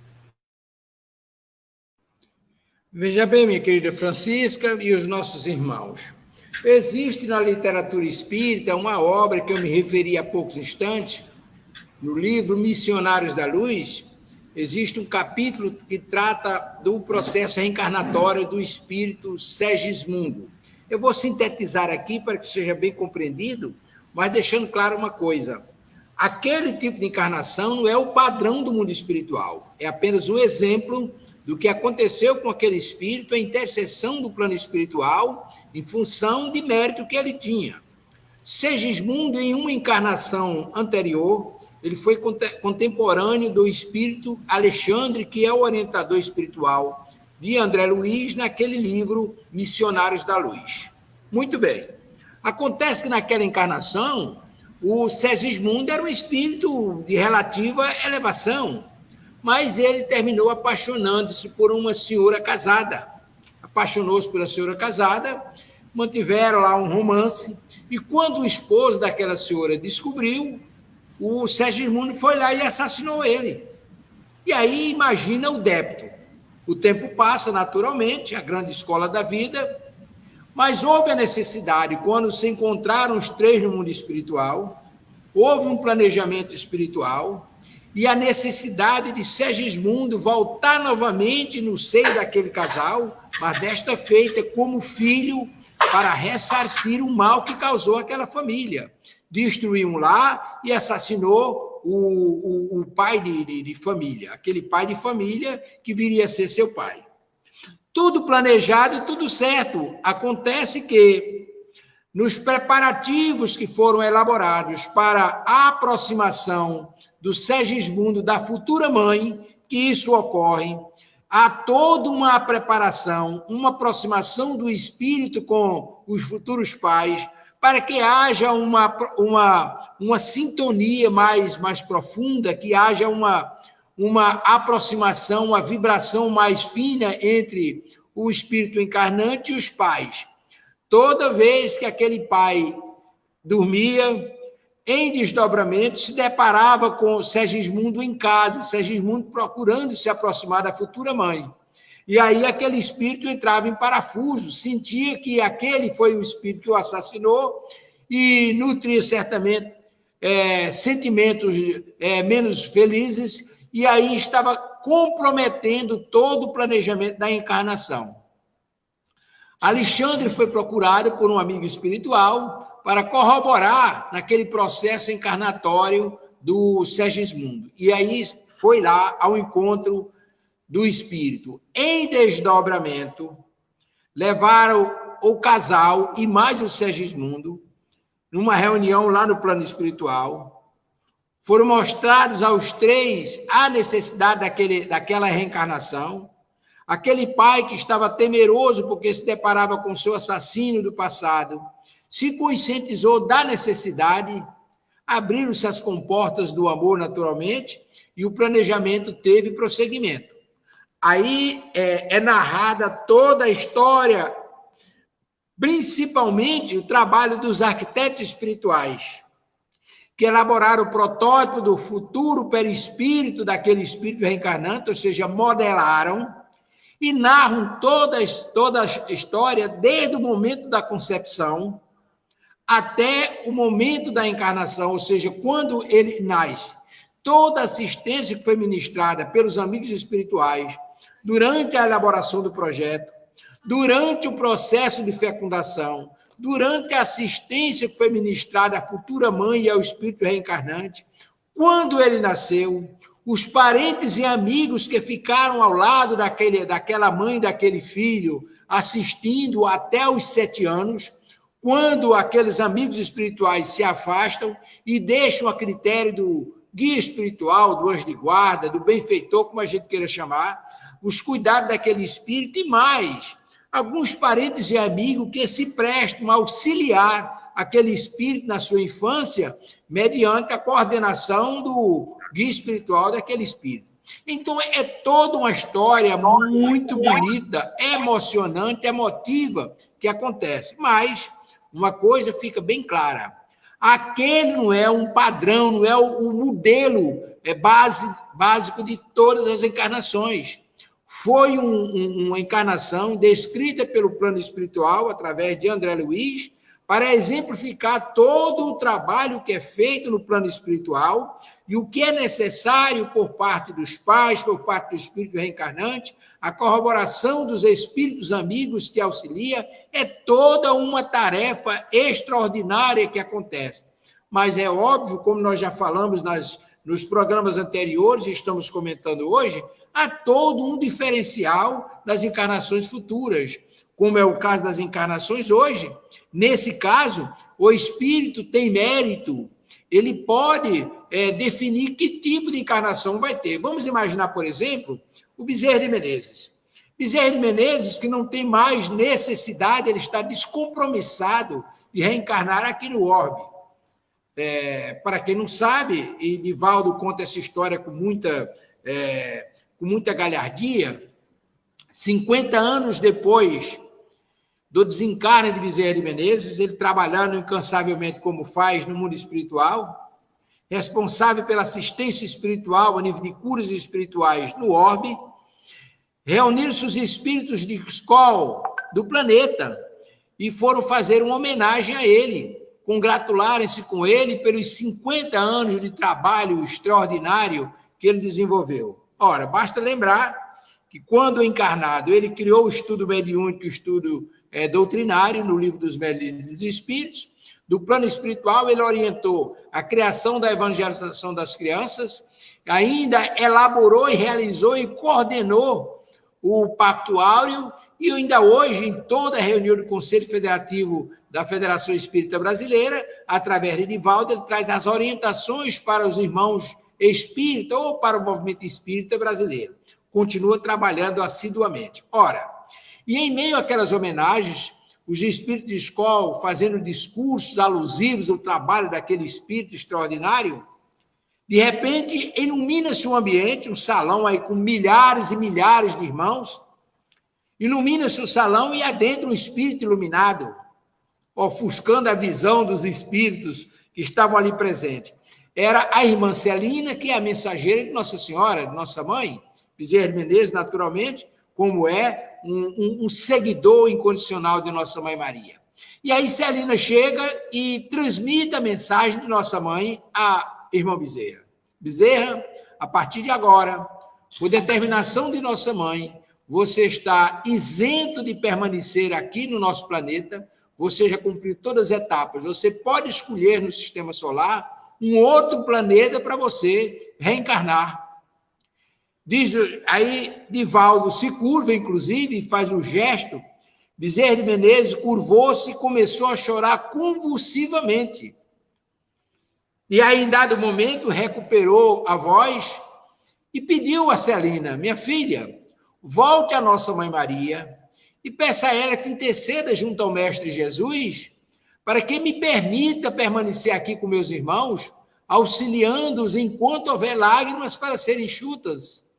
Veja bem, minha querida Francisca e os nossos irmãos. Existe na literatura espírita uma obra que eu me referi há poucos instantes, no livro Missionários da Luz. Existe um capítulo que trata do processo reencarnatório do espírito Segismundo. Eu vou sintetizar aqui para que seja bem compreendido, mas deixando claro uma coisa. Aquele tipo de encarnação não é o padrão do mundo espiritual, é apenas um exemplo do que aconteceu com aquele espírito, a intercessão do plano espiritual, em função de mérito que ele tinha. Segismundo, em uma encarnação anterior, ele foi contemporâneo do espírito Alexandre, que é o orientador espiritual de André Luiz, naquele livro Missionários da Luz. Muito bem. Acontece que naquela encarnação, o Segismundo era um espírito de relativa elevação, mas ele terminou apaixonando-se por uma senhora casada. Apaixonou-se pela senhora casada, mantiveram lá um romance, e quando o esposo daquela senhora descobriu, o Segismundo foi lá e assassinou ele. E aí imagina o débito. O tempo passa naturalmente, a grande escola da vida, mas houve a necessidade, quando se encontraram os três no mundo espiritual, houve um planejamento espiritual, e a necessidade de Segismundo voltar novamente no seio daquele casal, mas desta feita como filho, para ressarcir o mal que causou aquela família. Destruiu um lar e assassinou o pai de família, aquele pai de família que viria a ser seu pai. Tudo planejado e tudo certo. Acontece que, nos preparativos que foram elaborados para a aproximação do Segismundo da futura mãe, que isso ocorre, há toda uma preparação, uma aproximação do espírito com os futuros pais, para que haja uma sintonia mais profunda, que haja uma aproximação, uma vibração mais fina entre o espírito encarnante e os pais. Toda vez que aquele pai dormia, em desdobramento, se deparava com Segismundo em casa, Segismundo procurando se aproximar da futura mãe. E aí aquele espírito entrava em parafuso, sentia que aquele foi o espírito que o assassinou e nutria certamente sentimentos menos felizes, e aí estava comprometendo todo o planejamento da encarnação. Alexandre foi procurado por um amigo espiritual para corroborar naquele processo encarnatório do Segismundo. E aí foi lá ao encontro do espírito. Em desdobramento, levaram o casal e mais o Segismundo numa reunião lá no plano espiritual. Foram mostrados aos três a necessidade daquela reencarnação. Aquele pai que estava temeroso porque se deparava com seu assassino do passado, se conscientizou da necessidade, abriram-se as comportas do amor naturalmente, e o planejamento teve prosseguimento. Aí é narrada toda a história, principalmente o trabalho dos arquitetos espirituais, que elaboraram o protótipo do futuro perispírito daquele espírito reencarnante, ou seja, modelaram e narram toda a história desde o momento da concepção até o momento da encarnação, ou seja, quando ele nasce. Toda a assistência que foi ministrada pelos amigos espirituais durante a elaboração do projeto, durante o processo de fecundação, durante a assistência que foi ministrada à futura mãe e ao espírito reencarnante, quando ele nasceu, os parentes e amigos que ficaram ao lado daquela mãe, daquele filho, assistindo até os 7 anos, quando aqueles amigos espirituais se afastam e deixam a critério do guia espiritual, do anjo de guarda, do benfeitor, como a gente queira chamar, os cuidados daquele espírito e mais, alguns parentes e amigos que se prestam a auxiliar aquele espírito na sua infância, mediante a coordenação do guia espiritual daquele espírito. Então, é toda uma história muito bonita, emocionante, emotiva que acontece. Mas uma coisa fica bem clara: aquele não é um padrão, não é o modelo básico de todas as encarnações. Foi uma encarnação descrita pelo plano espiritual, através de André Luiz, para exemplificar todo o trabalho que é feito no plano espiritual e o que é necessário por parte dos pais, por parte do espírito reencarnante, a corroboração dos espíritos amigos que auxilia, é toda uma tarefa extraordinária que acontece. Mas é óbvio, como nós já falamos nos programas anteriores e estamos comentando hoje, há todo um diferencial das encarnações futuras, como é o caso das encarnações hoje. Nesse caso, o espírito tem mérito, ele pode definir que tipo de encarnação vai ter. Vamos imaginar, por exemplo, o Bezerra de Menezes. Bezerra de Menezes, que não tem mais necessidade, ele está descompromissado de reencarnar aqui no orbe. Para quem não sabe, e Divaldo conta essa história com muita galhardia, 50 anos depois do desencarne de Bezerra de Menezes, ele trabalhando incansavelmente como faz no mundo espiritual, responsável pela assistência espiritual a nível de curas espirituais no orbe, reuniram-se os espíritos de escola do planeta e foram fazer uma homenagem a ele, congratularem-se com ele pelos 50 anos de trabalho extraordinário que ele desenvolveu. Ora, basta lembrar que quando encarnado, ele criou o estudo mediúnico, o estudo doutrinário no livro dos Médiuns dos Espíritos. Do plano espiritual, ele orientou a criação da evangelização das crianças, ainda elaborou e realizou e coordenou o Pacto Áureo, e ainda hoje, em toda a reunião do Conselho Federativo da Federação Espírita Brasileira, através de Divaldo, ele traz as orientações para os irmãos espíritas ou para o movimento espírita brasileiro. Continua trabalhando assiduamente. Ora, e em meio àquelas homenagens, os espíritos de escola fazendo discursos alusivos ao trabalho daquele espírito extraordinário, de repente ilumina-se um ambiente, um salão aí com milhares e milhares de irmãos, ilumina-se o salão e adentra um espírito iluminado, ofuscando a visão dos espíritos que estavam ali presentes. Era a irmã Celina, que é a mensageira de Nossa Senhora, de Nossa Mãe, Bezerra de Menezes, naturalmente, como é um seguidor incondicional de Nossa Mãe Maria. E aí Celina chega e transmite a mensagem de Nossa Mãe à irmã Bezerra. Bezerra, a partir de agora, por determinação de Nossa Mãe, você está isento de permanecer aqui no nosso planeta, você já cumpriu todas as etapas, você pode escolher no sistema solar um outro planeta para você reencarnar. Diz, aí Divaldo se curva, inclusive, e faz um gesto. Bezerra de Menezes curvou-se e começou a chorar convulsivamente. E aí, em dado momento, recuperou a voz e pediu a Celina: minha filha, volte à Nossa Mãe Maria e peça a ela que interceda junto ao Mestre Jesus para que me permita permanecer aqui com meus irmãos, auxiliando-os enquanto houver lágrimas para serem enxutas.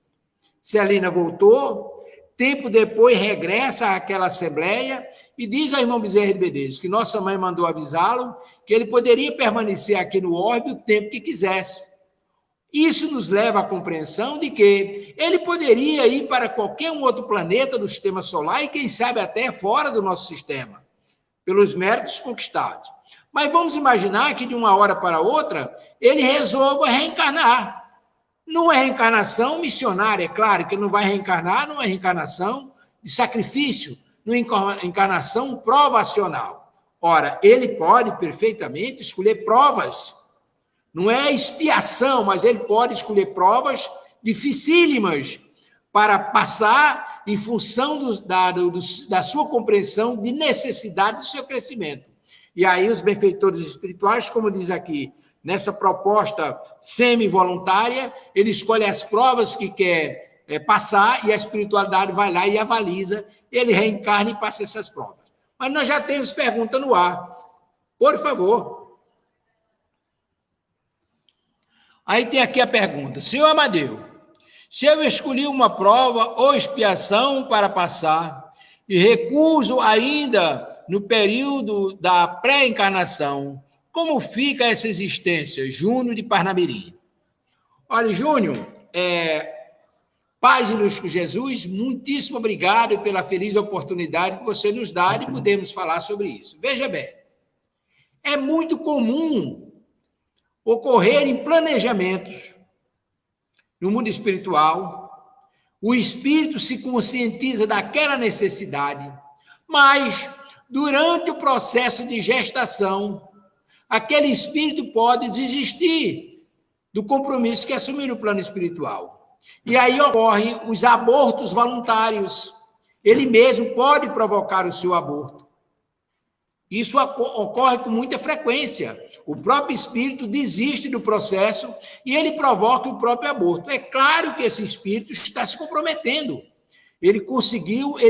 Celina voltou, tempo depois regressa àquela assembleia e diz ao irmão Bezerra de Menezes que Nossa Mãe mandou avisá-lo que ele poderia permanecer aqui no orbe o tempo que quisesse. Isso nos leva à compreensão de que ele poderia ir para qualquer um outro planeta do sistema solar e, quem sabe, até fora do nosso sistema, pelos méritos conquistados. Mas vamos imaginar que, de uma hora para outra, ele resolva reencarnar. Numa reencarnação missionária, é claro que não vai reencarnar numa reencarnação de sacrifício, numa encarnação provacional. Ora, ele pode perfeitamente escolher provas. Não é expiação, mas ele pode escolher provas dificílimas para passar em função da sua compreensão de necessidade do seu crescimento. E aí os benfeitores espirituais, como diz aqui, nessa proposta semi-voluntária, ele escolhe as provas que quer passar e a espiritualidade vai lá e avaliza, ele reencarna e passa essas provas. Mas nós já temos pergunta no ar. Por favor. Aí tem aqui a pergunta: senhor Amadeu, se eu escolhi uma prova ou expiação para passar e recuso ainda no período da pré-encarnação, como fica essa existência? Júnior de Parnamirim. Olha, Júnior, paz e luz com Jesus, muitíssimo obrigado pela feliz oportunidade que você nos dá de podermos falar sobre isso. Veja bem, é muito comum ocorrer em planejamentos no mundo espiritual, o espírito se conscientiza daquela necessidade, mas durante o processo de gestação, aquele espírito pode desistir do compromisso que assumiu no plano espiritual. E aí ocorrem os abortos voluntários. Ele mesmo pode provocar o seu aborto. Isso ocorre com muita frequência. O próprio espírito desiste do processo e ele provoca o próprio aborto. É claro que esse espírito está se comprometendo. Ele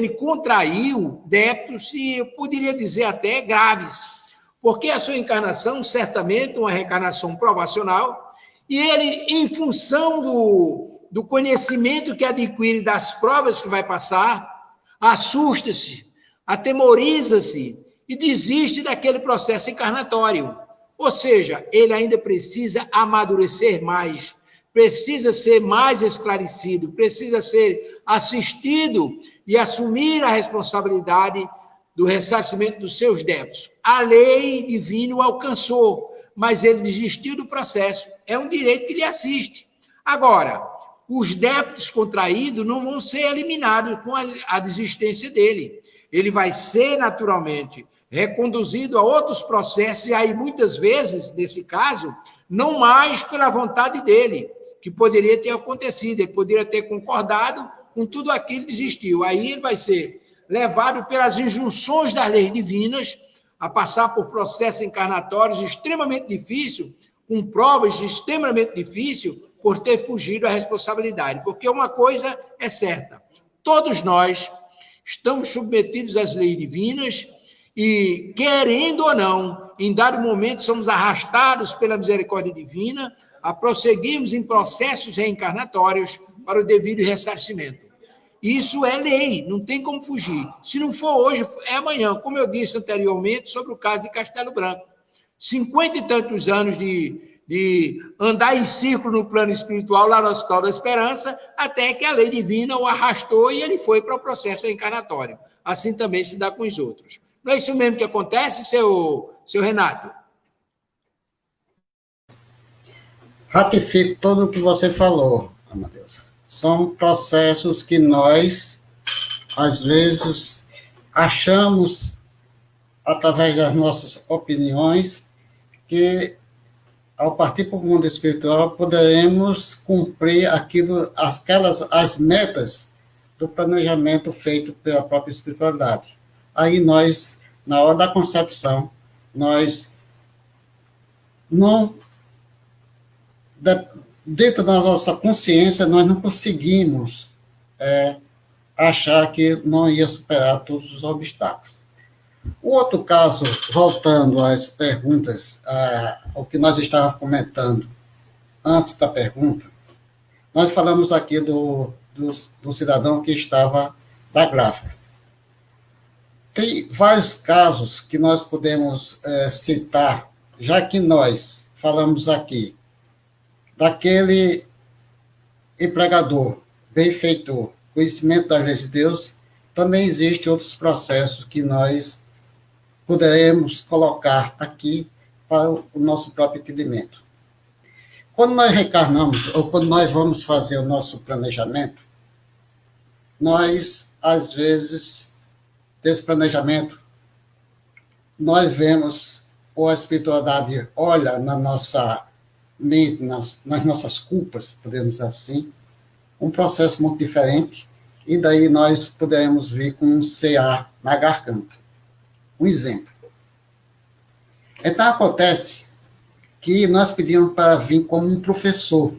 contraiu débitos, e eu poderia dizer até graves, porque a sua encarnação, certamente, uma reencarnação provacional, e ele, em função do conhecimento que adquire das provas que vai passar, assusta-se, atemoriza-se e desiste daquele processo encarnatório. Ou seja, ele ainda precisa amadurecer mais, precisa ser mais esclarecido, precisa ser assistido e assumir a responsabilidade do ressarcimento dos seus débitos. A lei divina o alcançou, mas ele desistiu do processo. É um direito que lhe assiste. Agora, os débitos contraídos não vão ser eliminados com a desistência dele. Ele vai ser, naturalmente, reconduzido a outros processos, e aí, muitas vezes, nesse caso, não mais pela vontade dele, que poderia ter acontecido. Ele poderia ter concordado com tudo aquilo desistiu. Aí ele vai ser levado pelas injunções das leis divinas a passar por processos encarnatórios extremamente difíceis, com provas extremamente difíceis, por ter fugido à responsabilidade. Porque uma coisa é certa, todos nós estamos submetidos às leis divinas e, querendo ou não, em dado momento somos arrastados pela misericórdia divina a prosseguirmos em processos reencarnatórios para o devido ressarcimento. Isso é lei, não tem como fugir. Se não for hoje, é amanhã. Como eu disse anteriormente sobre o caso de Castelo Branco. 50 e tantos anos de andar em círculo no plano espiritual, lá no Hospital da Esperança, até que a lei divina o arrastou e ele foi para o processo reencarnatório. Assim também se dá com os outros. Não é isso mesmo que acontece, seu Renato? Ratifico tudo o que você falou, Amadeus. São processos que nós, às vezes, achamos, através das nossas opiniões, que, ao partir para o mundo espiritual, poderemos cumprir as metas do planejamento feito pela própria espiritualidade. Aí nós, na hora da concepção, nós não... Dentro da nossa consciência, nós não conseguimos achar que não ia superar todos os obstáculos. O outro caso, voltando às perguntas, ao que nós estávamos comentando antes da pergunta, nós falamos aqui do cidadão que estava da gráfica. Tem vários casos que nós podemos citar, já que nós falamos aqui daquele empregador, benfeitor, conhecimento das leis de Deus, também existem outros processos que nós poderemos colocar aqui para o nosso próprio entendimento. Quando nós reencarnamos, ou quando nós vamos fazer o nosso planejamento, nós, às vezes, desse planejamento, nós vemos, ou a espiritualidade olha na nossa mente, nas nossas culpas, podemos dizer assim, um processo muito diferente, e daí nós poderemos vir com um CA na garganta. Um exemplo. Então, acontece que nós pedimos para vir como um professor.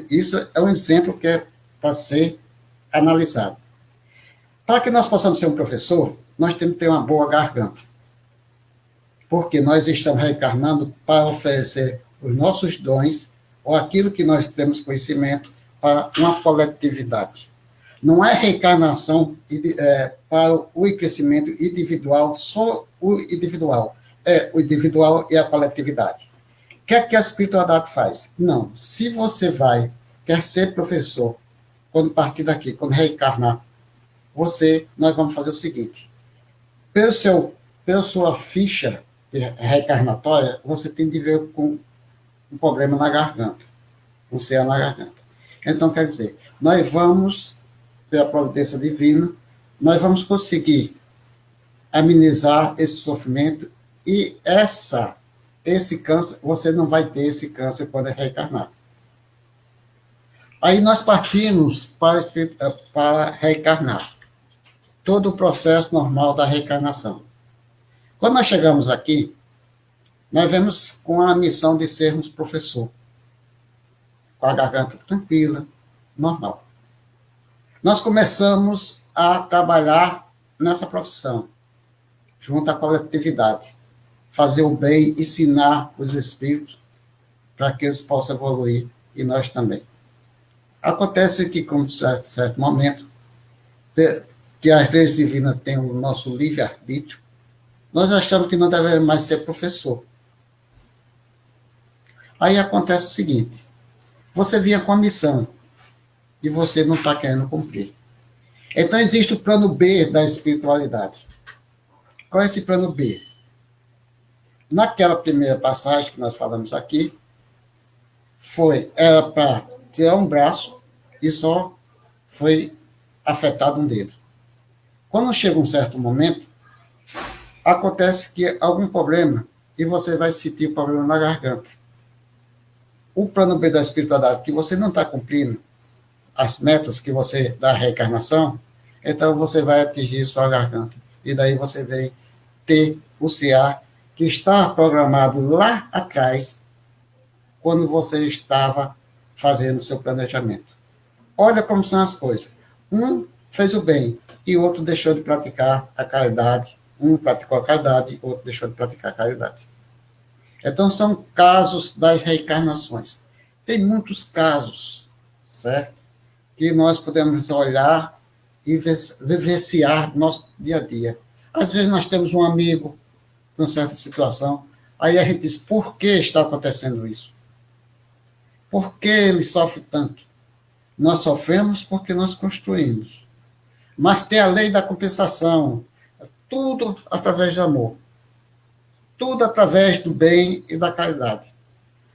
Isso é um exemplo que é para ser analisado. Para que nós possamos ser um professor, nós temos que ter uma boa garganta. Porque nós estamos reencarnando para oferecer os nossos dons, ou aquilo que nós temos conhecimento, para uma coletividade. Não é reencarnação para o crescimento individual, só o individual. É o individual e a coletividade. O que é que a espiritualidade faz? Não. Se você quer ser professor, quando partir daqui, quando reencarnar, nós vamos fazer o seguinte. Pela sua ficha reencarnatória, você tem de ver com um problema na garganta, um CA na garganta. Então, quer dizer, nós vamos, pela providência divina, nós vamos conseguir amenizar esse sofrimento e esse câncer, você não vai ter esse câncer quando é reencarnar. Aí nós partimos para reencarnar. Todo o processo normal da reencarnação. Quando nós chegamos aqui, nós vemos com a missão de sermos professor, com a garganta tranquila, normal. Nós começamos a trabalhar nessa profissão, junto à coletividade, fazer o bem, ensinar os espíritos para que eles possam evoluir, e nós também. Acontece que, com certo momento, que as leis divinas têm o nosso livre-arbítrio, nós achamos que não devemos mais ser professor. Aí acontece o seguinte, você vinha com a missão e você não está querendo cumprir. Então existe o plano B da espiritualidade. Qual é esse plano B? Naquela primeira passagem que nós falamos aqui, era para tirar um braço e só foi afetado um dedo. Quando chega um certo momento, acontece que algum problema e você vai sentir problema na garganta. O plano B da espiritualidade que você não está cumprindo, as metas que você da reencarnação, então você vai atingir sua garganta. E daí você vem ter o CA que está programado lá atrás, quando você estava fazendo seu planejamento. Olha como são as coisas. Um fez o bem e o outro deixou de praticar a caridade. Um praticou a caridade, o outro deixou de praticar a caridade. Então, são casos das reencarnações. Tem muitos casos, certo? Que nós podemos olhar e vivenciar no nosso dia a dia. Às vezes, nós temos um amigo em uma certa situação, aí a gente diz, por que está acontecendo isso? Por que ele sofre tanto? Nós sofremos porque nós construímos. Mas tem a lei da compensação, tudo através do amor. Tudo através do bem e da caridade.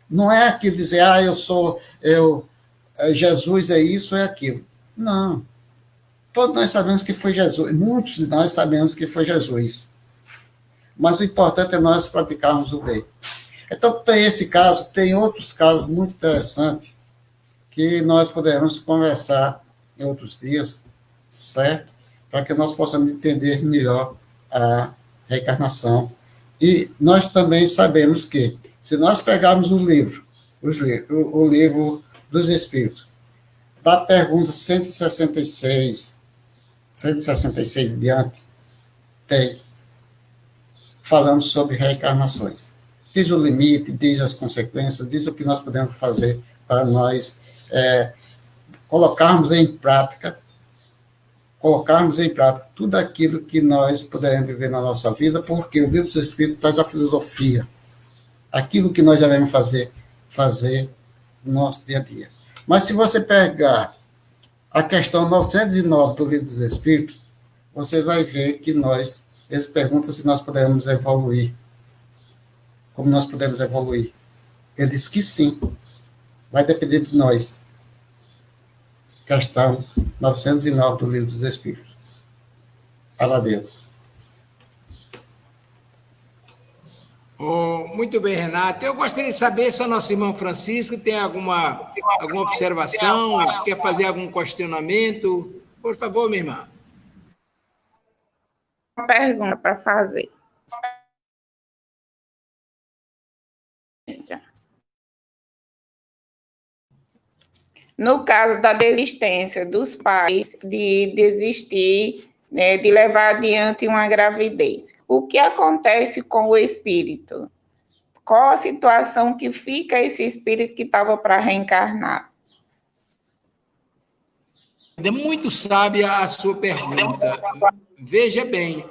Não é aqui dizer, Jesus é isso, é aquilo. Não. Todos nós sabemos que foi Jesus. Muitos de nós sabemos que foi Jesus. Mas o importante é nós praticarmos o bem. Então, tem esse caso, tem outros casos muito interessantes que nós poderemos conversar em outros dias, certo? Para que nós possamos entender melhor a reencarnação. E nós também sabemos que, se nós pegarmos o livro dos Espíritos, da pergunta 166 diante, falamos sobre reencarnações. Diz o limite, diz as consequências, diz o que nós podemos fazer para nós colocarmos em prática tudo aquilo que nós pudermos viver na nossa vida, porque o livro dos Espíritos traz a filosofia, aquilo que nós devemos fazer no nosso dia a dia. Mas se você pegar a questão 909 do livro dos Espíritos, você vai ver que eles perguntam se nós podemos evoluir. Como nós podemos evoluir? Ele diz que sim, vai depender de nós. Questão 909 do livro dos Espíritos. Fala a Deus. Muito bem, Renato. Eu gostaria de saber se a nossa irmã Francisca tem alguma observação, quer fazer algum questionamento. Por favor, minha irmã. Uma pergunta para fazer. No caso da desistência dos pais de desistir, né, de levar adiante uma gravidez, o que acontece com o espírito? Qual a situação que fica esse espírito que estava para reencarnar? É muito sábia a sua pergunta. Veja bem,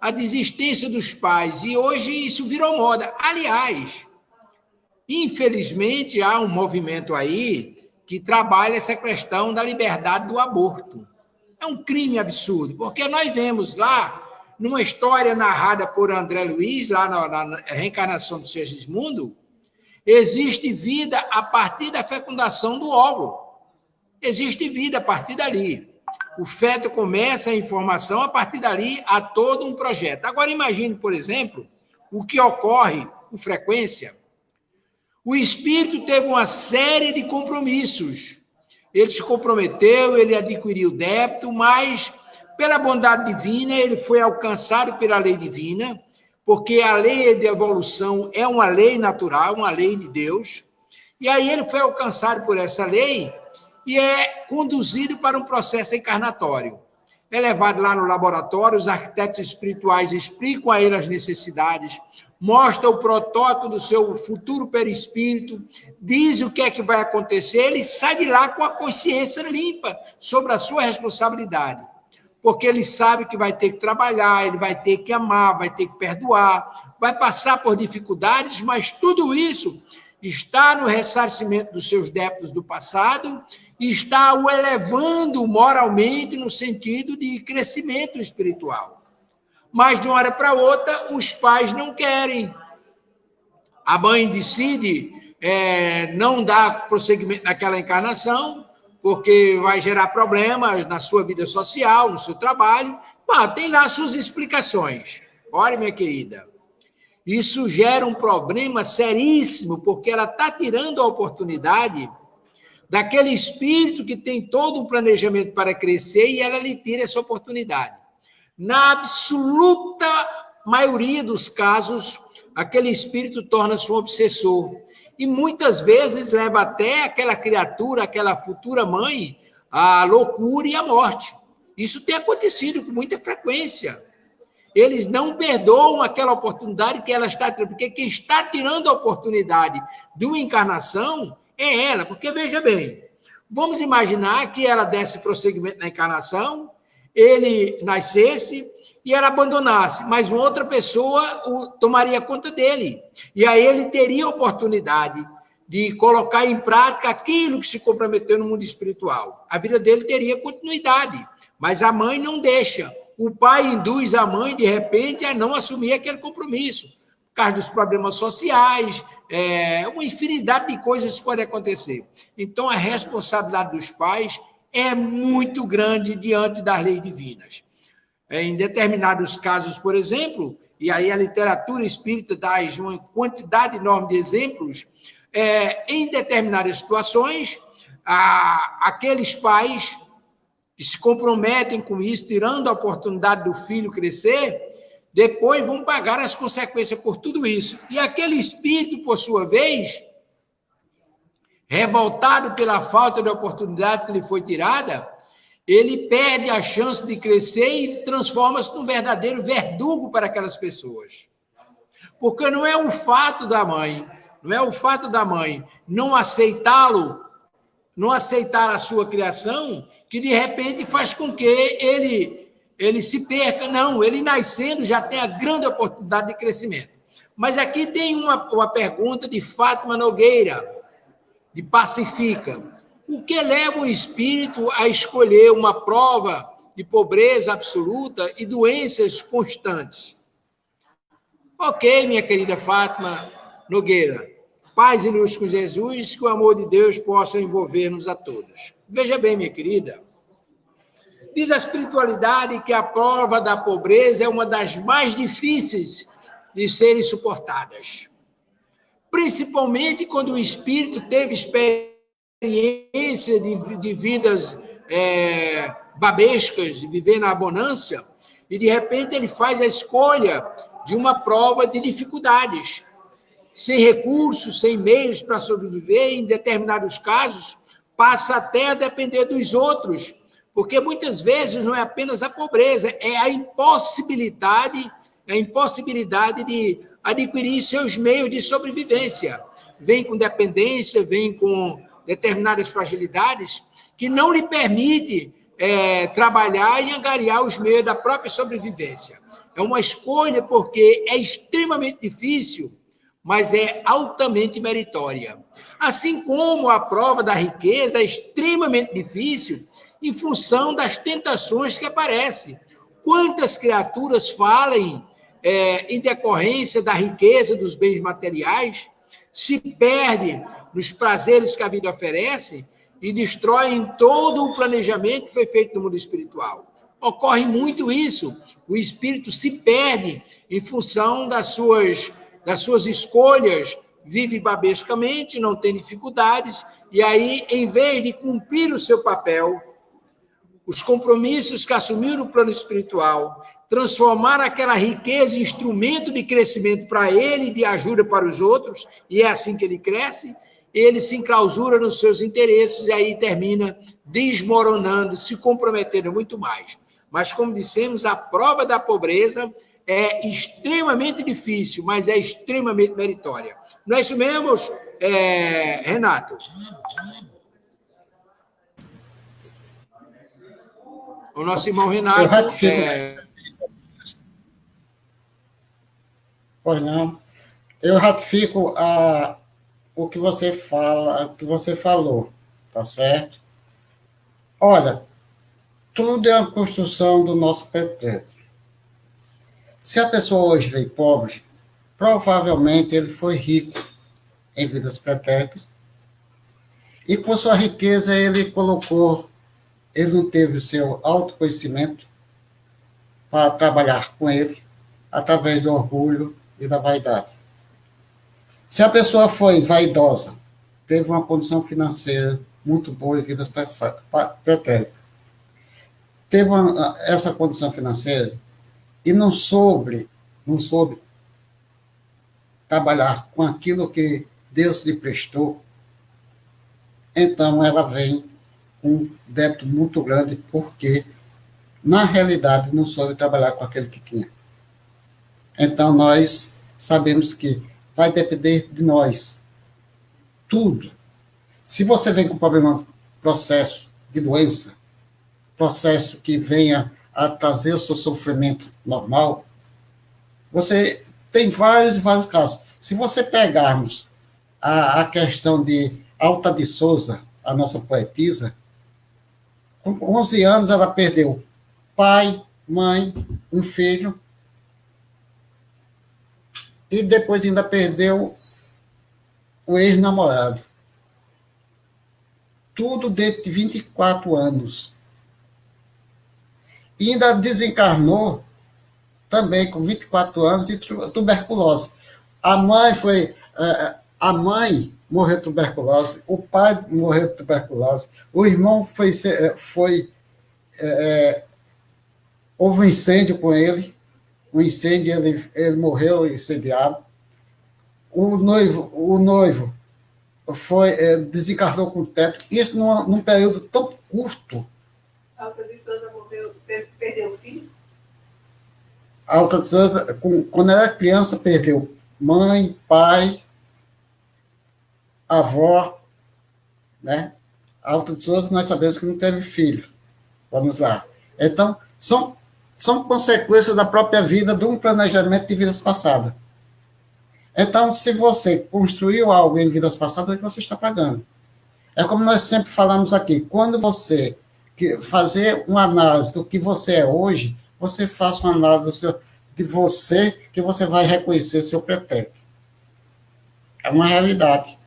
a desistência dos pais, e hoje isso virou moda. Aliás, infelizmente, há um movimento aí que trabalha essa questão da liberdade do aborto. É um crime absurdo, porque nós vemos lá, numa história narrada por André Luiz, lá na reencarnação do Segismundo, existe vida a partir da fecundação do óvulo. Existe vida a partir dali. O feto começa a informação, a partir dali há todo um projeto. Agora imagine, por exemplo, o que ocorre com frequência. O espírito teve uma série de compromissos. Ele se comprometeu, ele adquiriu débito, mas, pela bondade divina, ele foi alcançado pela lei divina, porque a lei de evolução é uma lei natural, uma lei de Deus, e aí ele foi alcançado por essa lei e é conduzido para um processo encarnatório. É levado lá no laboratório, os arquitetos espirituais explicam a ele as necessidades, mostra o protótipo do seu futuro perispírito, diz o que é que vai acontecer, ele sai de lá com a consciência limpa sobre a sua responsabilidade, porque ele sabe que vai ter que trabalhar, ele vai ter que amar, vai ter que perdoar, vai passar por dificuldades, mas tudo isso está no ressarcimento dos seus débitos do passado e está o elevando moralmente no sentido de crescimento espiritual. Mas, de uma hora para outra, os pais não querem. A mãe decide não dar prosseguimento naquela encarnação, porque vai gerar problemas na sua vida social, no seu trabalho. Mas tem lá suas explicações. Olha, minha querida, isso gera um problema seríssimo, porque ela está tirando a oportunidade daquele espírito que tem todo um planejamento para crescer e ela lhe tira essa oportunidade. Na absoluta maioria dos casos, aquele espírito torna-se um obsessor. E muitas vezes leva até aquela criatura, aquela futura mãe, à loucura e à morte. Isso tem acontecido com muita frequência. Eles não perdoam aquela oportunidade que ela está tirando, porque quem está tirando a oportunidade de uma encarnação é ela. Porque, veja bem, vamos imaginar que ela desse prosseguimento na encarnação, ele nascesse e ela abandonasse, mas uma outra pessoa tomaria conta dele. E aí ele teria a oportunidade de colocar em prática aquilo que se comprometeu no mundo espiritual. A vida dele teria continuidade, mas a mãe não deixa. O pai induz a mãe, de repente, a não assumir aquele compromisso, por causa dos problemas sociais, uma infinidade de coisas podem acontecer. Então, a responsabilidade dos pais é muito grande diante das leis divinas. Em determinados casos, por exemplo, e aí a literatura espírita dá uma quantidade enorme de exemplos, em determinadas situações, aqueles pais que se comprometem com isso, tirando a oportunidade do filho crescer, depois vão pagar as consequências por tudo isso. E aquele espírito, por sua vez, revoltado pela falta de oportunidade que lhe foi tirada, ele perde a chance de crescer e transforma-se num verdadeiro verdugo para aquelas pessoas. Porque não é o fato da mãe não aceitá-lo, não aceitar a sua criação, que de repente faz com que ele se perca. Não, ele nascendo já tem a grande oportunidade de crescimento. Mas aqui tem uma pergunta de Fátima Nogueira, de Pacifica. O que leva o espírito a escolher uma prova de pobreza absoluta e doenças constantes? Ok, minha querida Fátima Nogueira. Paz e luz com Jesus, que o amor de Deus possa envolver-nos a todos. Veja bem, minha querida, diz a espiritualidade que a prova da pobreza é uma das mais difíceis de serem suportadas. Principalmente quando o espírito teve experiência de vidas babescas, de viver na abundância, e de repente ele faz a escolha de uma prova de dificuldades. Sem recursos, sem meios para sobreviver, em determinados casos, passa até a depender dos outros, porque muitas vezes não é apenas a pobreza, é a impossibilidade de adquirir seus meios de sobrevivência. Vem com dependência, vem com determinadas fragilidades que não lhe permite trabalhar e angariar os meios da própria sobrevivência. É uma escolha porque é extremamente difícil, mas é altamente meritória. Assim como a prova da riqueza é extremamente difícil em função das tentações que aparecem. Quantas criaturas falam em decorrência da riqueza dos bens materiais, se perdem nos prazeres que a vida oferece e destroem todo o planejamento que foi feito no mundo espiritual. Ocorre muito isso. O espírito se perde em função das suas escolhas, vive babescamente, não tem dificuldades, e aí, em vez de cumprir o seu papel, os compromissos que assumiu no plano espiritual, transformar aquela riqueza em instrumento de crescimento para ele e de ajuda para os outros, e é assim que ele cresce, ele se enclausura nos seus interesses e aí termina desmoronando, se comprometendo muito mais. Mas, como dissemos, a prova da pobreza é extremamente difícil, mas é extremamente meritória. Não é isso mesmo, Renato? O nosso irmão Renato... Eu ratifico... Pois não. Eu ratifico o que você falou, tá certo? Olha, tudo é uma construção do nosso pretérito. Se a pessoa hoje veio pobre, provavelmente ele foi rico em vidas pretéritas, e com sua riqueza ele não teve o seu autoconhecimento para trabalhar com ele, através do orgulho e da vaidade. Se a pessoa foi vaidosa, teve uma condição financeira muito boa em vidas pretéritas. Teve essa condição financeira e não soube trabalhar com aquilo que Deus lhe prestou, então ela vem com um débito muito grande, porque, na realidade, não soube trabalhar com aquele que tinha. Então, nós sabemos que vai depender de nós tudo. Se você vem com problema, processo de doença, processo que venha a trazer o seu sofrimento normal, você tem vários casos. Se você pegarmos a questão de Alta de Souza, a nossa poetisa, com 11 anos ela perdeu pai, mãe, um filho, e depois ainda perdeu o ex-namorado. Tudo dentro de 24 anos. E ainda desencarnou também com 24 anos de tuberculose. A mãe morreu de tuberculose, o pai morreu de tuberculose, o irmão houve um incêndio com ele, ele morreu incendiado. O noivo desencarnou com teto, isso num período tão curto. Alta de Souza perdeu o filho? Alta de Souza, quando era criança, perdeu mãe, pai, avó, né? Alta de Souza, nós sabemos que não teve filho. Vamos lá. Então, são consequências da própria vida, de um planejamento de vidas passadas. Então, se você construiu algo em vidas passadas, você está pagando. É como nós sempre falamos aqui, quando você fazer uma análise do que você é hoje, você faça uma análise de você, que você vai reconhecer seu pretérito. É uma realidade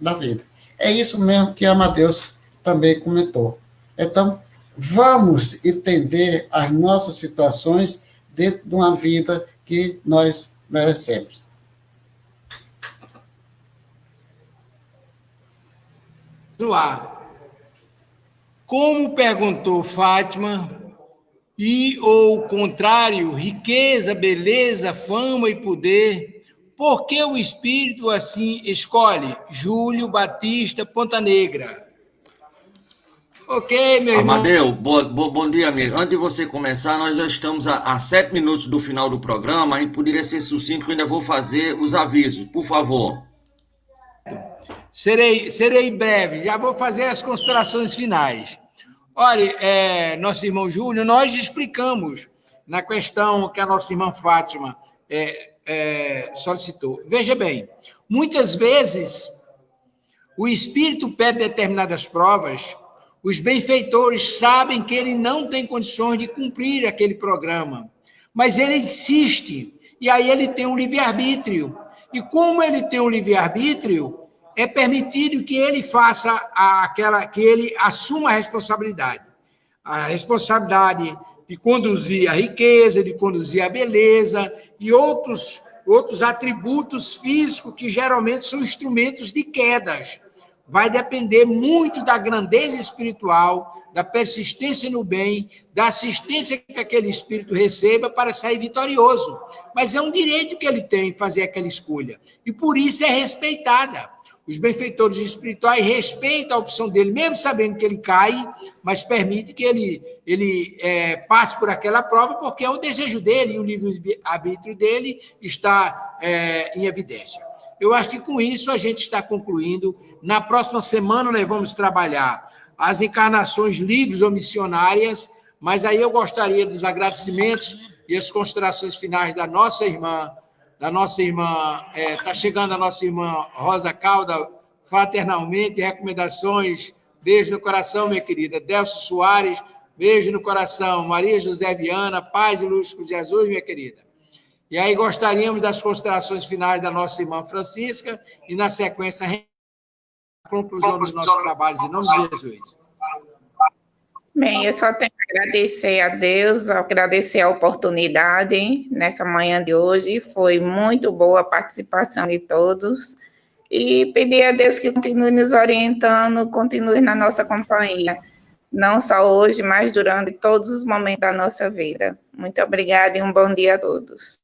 da vida. É isso mesmo que Amadeus também comentou. Então, vamos entender as nossas situações dentro de uma vida que nós merecemos. Como perguntou Fátima, e ou contrário, riqueza, beleza, fama e poder, por que o espírito assim escolhe? Júlio Batista Ponta Negra. Ok, meu irmão. Amadeu, bom dia, amigo. Antes de você começar, nós já estamos a 7 minutos do final do programa, e poderia ser sucinto, que eu ainda vou fazer os avisos, por favor. Serei breve, já vou fazer as considerações finais. Olha, nosso irmão Júlio, nós explicamos na questão que a nossa irmã Fátima solicitou. Veja bem, muitas vezes o espírito pede determinadas provas, os benfeitores sabem que ele não tem condições de cumprir aquele programa, mas ele insiste, e aí ele tem um livre-arbítrio. E como ele tem um livre-arbítrio, é permitido que ele faça que ele assuma a responsabilidade de conduzir a riqueza, de conduzir a beleza e outros atributos físicos que geralmente são instrumentos de quedas. Vai depender muito da grandeza espiritual, da persistência no bem, da assistência que aquele espírito receba para sair vitorioso. Mas é um direito que ele tem fazer aquela escolha, e por isso é respeitada. Os benfeitores espirituais respeitam a opção dele, mesmo sabendo que ele cai, mas permite que ele passe por aquela prova, porque é o desejo dele, e o livre-arbítrio dele está em evidência. Eu acho que com isso a gente está concluindo. Na próxima semana nós vamos trabalhar as encarnações livres ou missionárias, mas aí eu gostaria dos agradecimentos e as considerações finais da nossa irmã, está chegando a nossa irmã Rosa Calda, fraternalmente, recomendações, beijo no coração, minha querida. Delcio Soares, beijo no coração. Maria José Viana, paz e luz com Jesus, minha querida. E aí gostaríamos das considerações finais da nossa irmã Francisca e, na sequência, a conclusão dos nossos trabalhos, em nome de Jesus. Bem, eu só tenho que agradecer a Deus, agradecer a oportunidade nessa manhã de hoje. Foi muito boa a participação de todos. e pedir a Deus que continue nos orientando, continue na nossa companhia, não só hoje, mas durante todos os momentos da nossa vida. Muito obrigada e um bom dia a todos.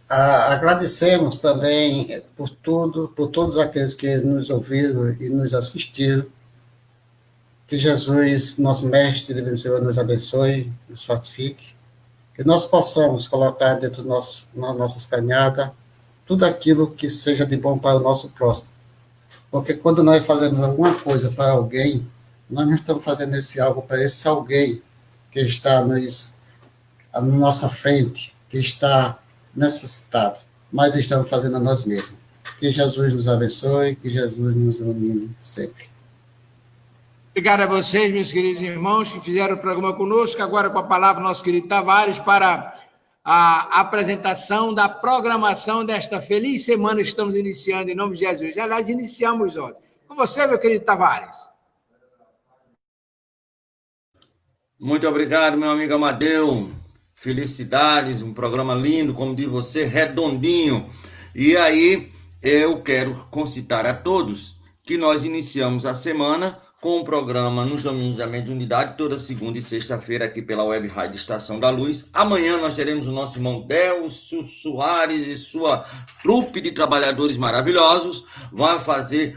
Agradecemos também por todos aqueles que nos ouviram e nos assistiram. Que Jesus, nosso Mestre e Vencedor, nos abençoe, nos fortifique. Que nós possamos colocar dentro das nossas caminhadas tudo aquilo que seja de bom para o nosso próximo. Porque quando nós fazemos alguma coisa para alguém, nós não estamos fazendo esse algo para esse alguém que está à nossa frente, que está necessitado, mas estamos fazendo a nós mesmos. Que Jesus nos abençoe, que Jesus nos ilumine sempre. Obrigado a vocês, meus queridos irmãos, que fizeram o programa conosco. Agora, com a palavra, nosso querido Tavares, para a apresentação da programação desta feliz semana que estamos iniciando, em nome de Jesus. Aliás, iniciamos ontem. Com você, meu querido Tavares. Muito obrigado, meu amigo Amadeu. Felicidades, um programa lindo, como diz você, redondinho. E aí, eu quero concitar a todos que nós iniciamos a semana com o programa nos domingos da mediunidade, toda segunda e sexta-feira aqui pela Web Rádio Estação da Luz. Amanhã nós teremos o nosso irmão Delcio Soares e sua trupe de trabalhadores maravilhosos. Vão fazer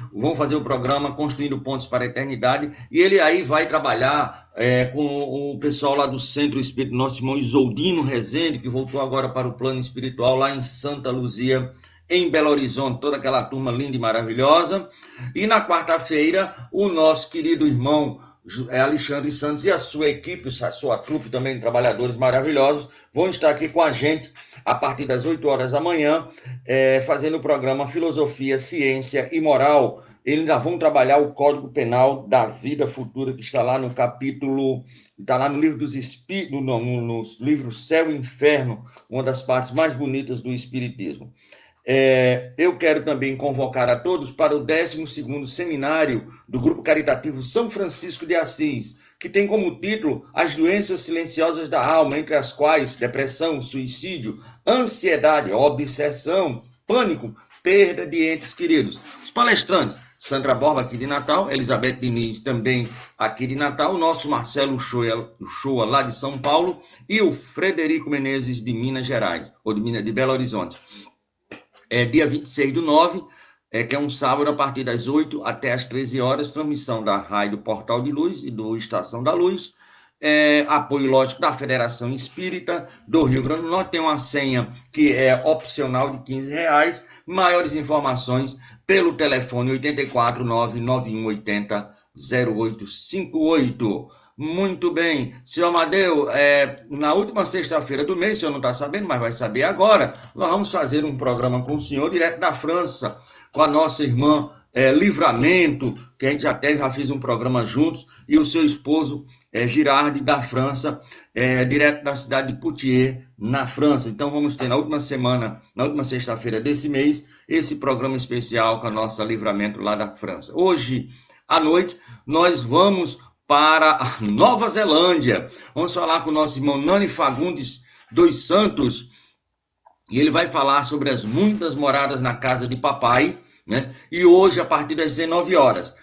o programa Construindo Pontes para a Eternidade, e ele aí vai trabalhar com o pessoal lá do Centro Espírita, nosso irmão Isoldino Rezende, que voltou agora para o plano espiritual lá em Santa Luzia, em Belo Horizonte, toda aquela turma linda e maravilhosa. E na quarta-feira, o nosso querido irmão Alexandre Santos e a sua equipe, a sua trupe também de trabalhadores maravilhosos, vão estar aqui com a gente a partir das 8 horas da manhã, fazendo o programa Filosofia, Ciência e Moral. Eles ainda vão trabalhar o Código Penal da Vida Futura, que está lá no capítulo, está lá no livro dos Espíritos, no livro Céu e Inferno, uma das partes mais bonitas do Espiritismo. Eu quero também convocar a todos para o 12º seminário do Grupo Caritativo São Francisco de Assis, que tem como título As Doenças Silenciosas da Alma, entre as quais depressão, suicídio, ansiedade, obsessão, pânico, perda de entes queridos. Os palestrantes, Sandra Borba, aqui de Natal, Elizabeth Diniz, também aqui de Natal, o nosso Marcelo Uchoa, lá de São Paulo, e o Frederico Menezes, de Minas Gerais, ou de Belo Horizonte. Dia 26/9, que é um sábado, a partir das 8 até as 13 horas, transmissão da Rádio Portal de Luz e do Estação da Luz, apoio, lógico, da Federação Espírita do Rio Grande do Norte. Tem uma senha que é opcional de R$15. Maiores informações pelo telefone 849-9180-0858. Muito bem. Senhor Amadeu, na última sexta-feira do mês, o senhor não está sabendo, mas vai saber agora, nós vamos fazer um programa com o senhor, direto da França, com a nossa irmã Livramento, que a gente já fez um programa juntos, e o seu esposo Girardi, da França, direto da cidade de Poitiers, na França. Então vamos ter na última sexta-feira desse mês, esse programa especial com a nossa Livramento lá da França. Hoje à noite, nós vamos para a Nova Zelândia. Vamos falar com o nosso irmão Nani Fagundes dos Santos, e ele vai falar sobre as muitas moradas na casa de papai, né? E hoje, a partir das 19 horas,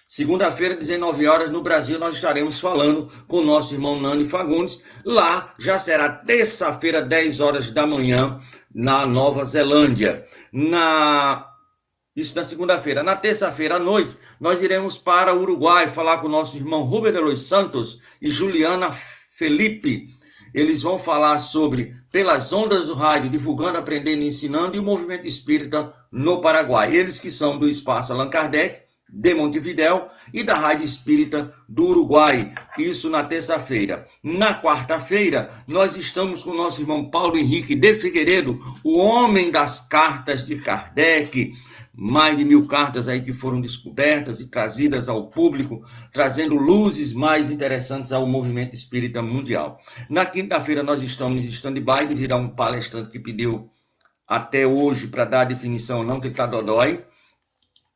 segunda-feira, 19 horas, no Brasil, nós estaremos falando com o nosso irmão Nani Fagundes. Lá já será terça-feira, 10 horas da manhã, na Nova Zelândia. Isso na segunda-feira. Na terça-feira à noite, nós iremos para o Uruguai falar com o nosso irmão Rubem de los Santos e Juliana Felipe. Eles vão falar sobre Pelas Ondas do Rádio, divulgando, aprendendo e ensinando, e o movimento espírita no Paraguai. Eles que são do Espaço Allan Kardec, de Montevidéu, e da Rádio Espírita do Uruguai. Isso na terça-feira. Na quarta-feira, nós estamos com o nosso irmão Paulo Henrique de Figueiredo, o homem das cartas de Kardec. Mais de 1000 cartas aí que foram descobertas e trazidas ao público, trazendo luzes mais interessantes ao movimento espírita mundial. Na quinta-feira nós estamos em stand-by devido a um palestrante que pediu até hoje para dar a definição, não, que ele está dodói.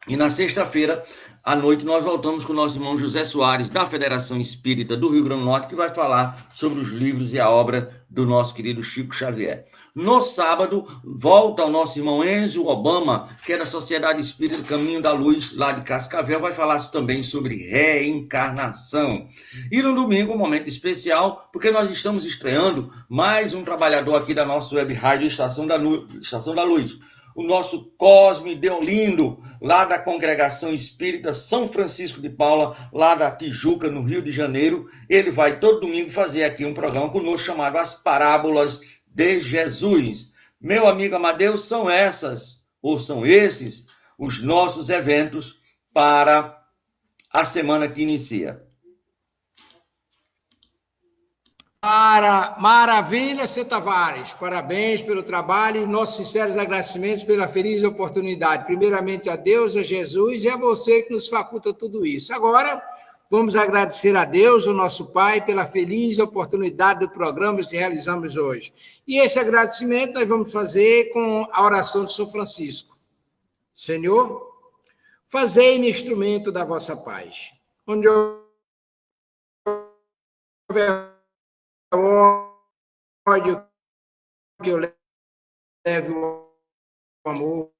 E na sexta-feira, à noite, nós voltamos com o nosso irmão José Soares, da Federação Espírita do Rio Grande do Norte, que vai falar sobre os livros e a obra do nosso querido Chico Xavier. No sábado, volta o nosso irmão Enzo Obama, que é da Sociedade Espírita Caminho da Luz, lá de Cascavel, vai falar também sobre reencarnação. E no domingo, um momento especial, porque nós estamos estreando mais um trabalhador aqui da nossa web rádio Estação da Luz. O nosso Cosme Deolindo, lá da Congregação Espírita São Francisco de Paula, lá da Tijuca, no Rio de Janeiro. Ele vai todo domingo fazer aqui um programa conosco chamado As Parábolas de Jesus. Meu amigo Amadeus, são esses os nossos eventos para a semana que inicia. Maravilha, C. Tavares. Parabéns pelo trabalho e nossos sinceros agradecimentos pela feliz oportunidade. Primeiramente a Deus, a Jesus e a você que nos faculta tudo isso. Agora, vamos agradecer a Deus, o nosso Pai, pela feliz oportunidade do programa que realizamos hoje. E esse agradecimento nós vamos fazer com a oração de São Francisco. Senhor, fazei-me instrumento da vossa paz. Onde houver ódio, que eu leve o amor.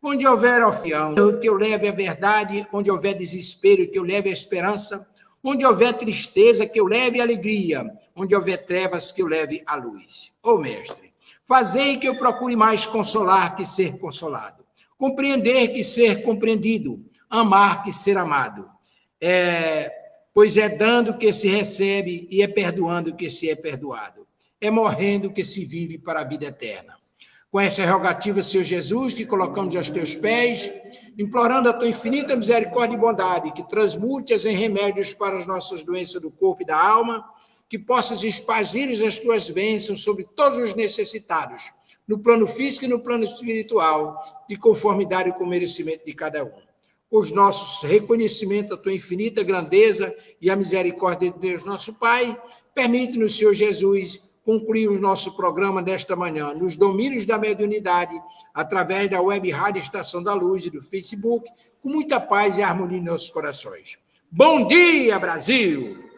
Onde houver ofião, que eu leve a verdade. Onde houver desespero, que eu leve a esperança. Onde houver tristeza, que eu leve a alegria. Onde houver trevas, que eu leve a luz. Ó Mestre, fazei que eu procure mais consolar que ser consolado. Compreender que ser compreendido. Amar que ser amado. Pois é dando que se recebe e é perdoando que se é perdoado. É morrendo que se vive para a vida eterna. Com essa rogativa, Senhor Jesus, que colocamos aos teus pés, implorando a tua infinita misericórdia e bondade, que transmute-as em remédios para as nossas doenças do corpo e da alma, que possas espargir as tuas bênçãos sobre todos os necessitados, no plano físico e no plano espiritual, de conformidade com o merecimento de cada um. Os nossos reconhecimentos da tua infinita grandeza e a misericórdia de Deus, nosso Pai, permite-nos, Senhor Jesus, concluir o nosso programa desta manhã, nos domínios da mediunidade, através da web Rádio Estação da Luz e do Facebook, com muita paz e harmonia em nossos corações. Bom dia, Brasil!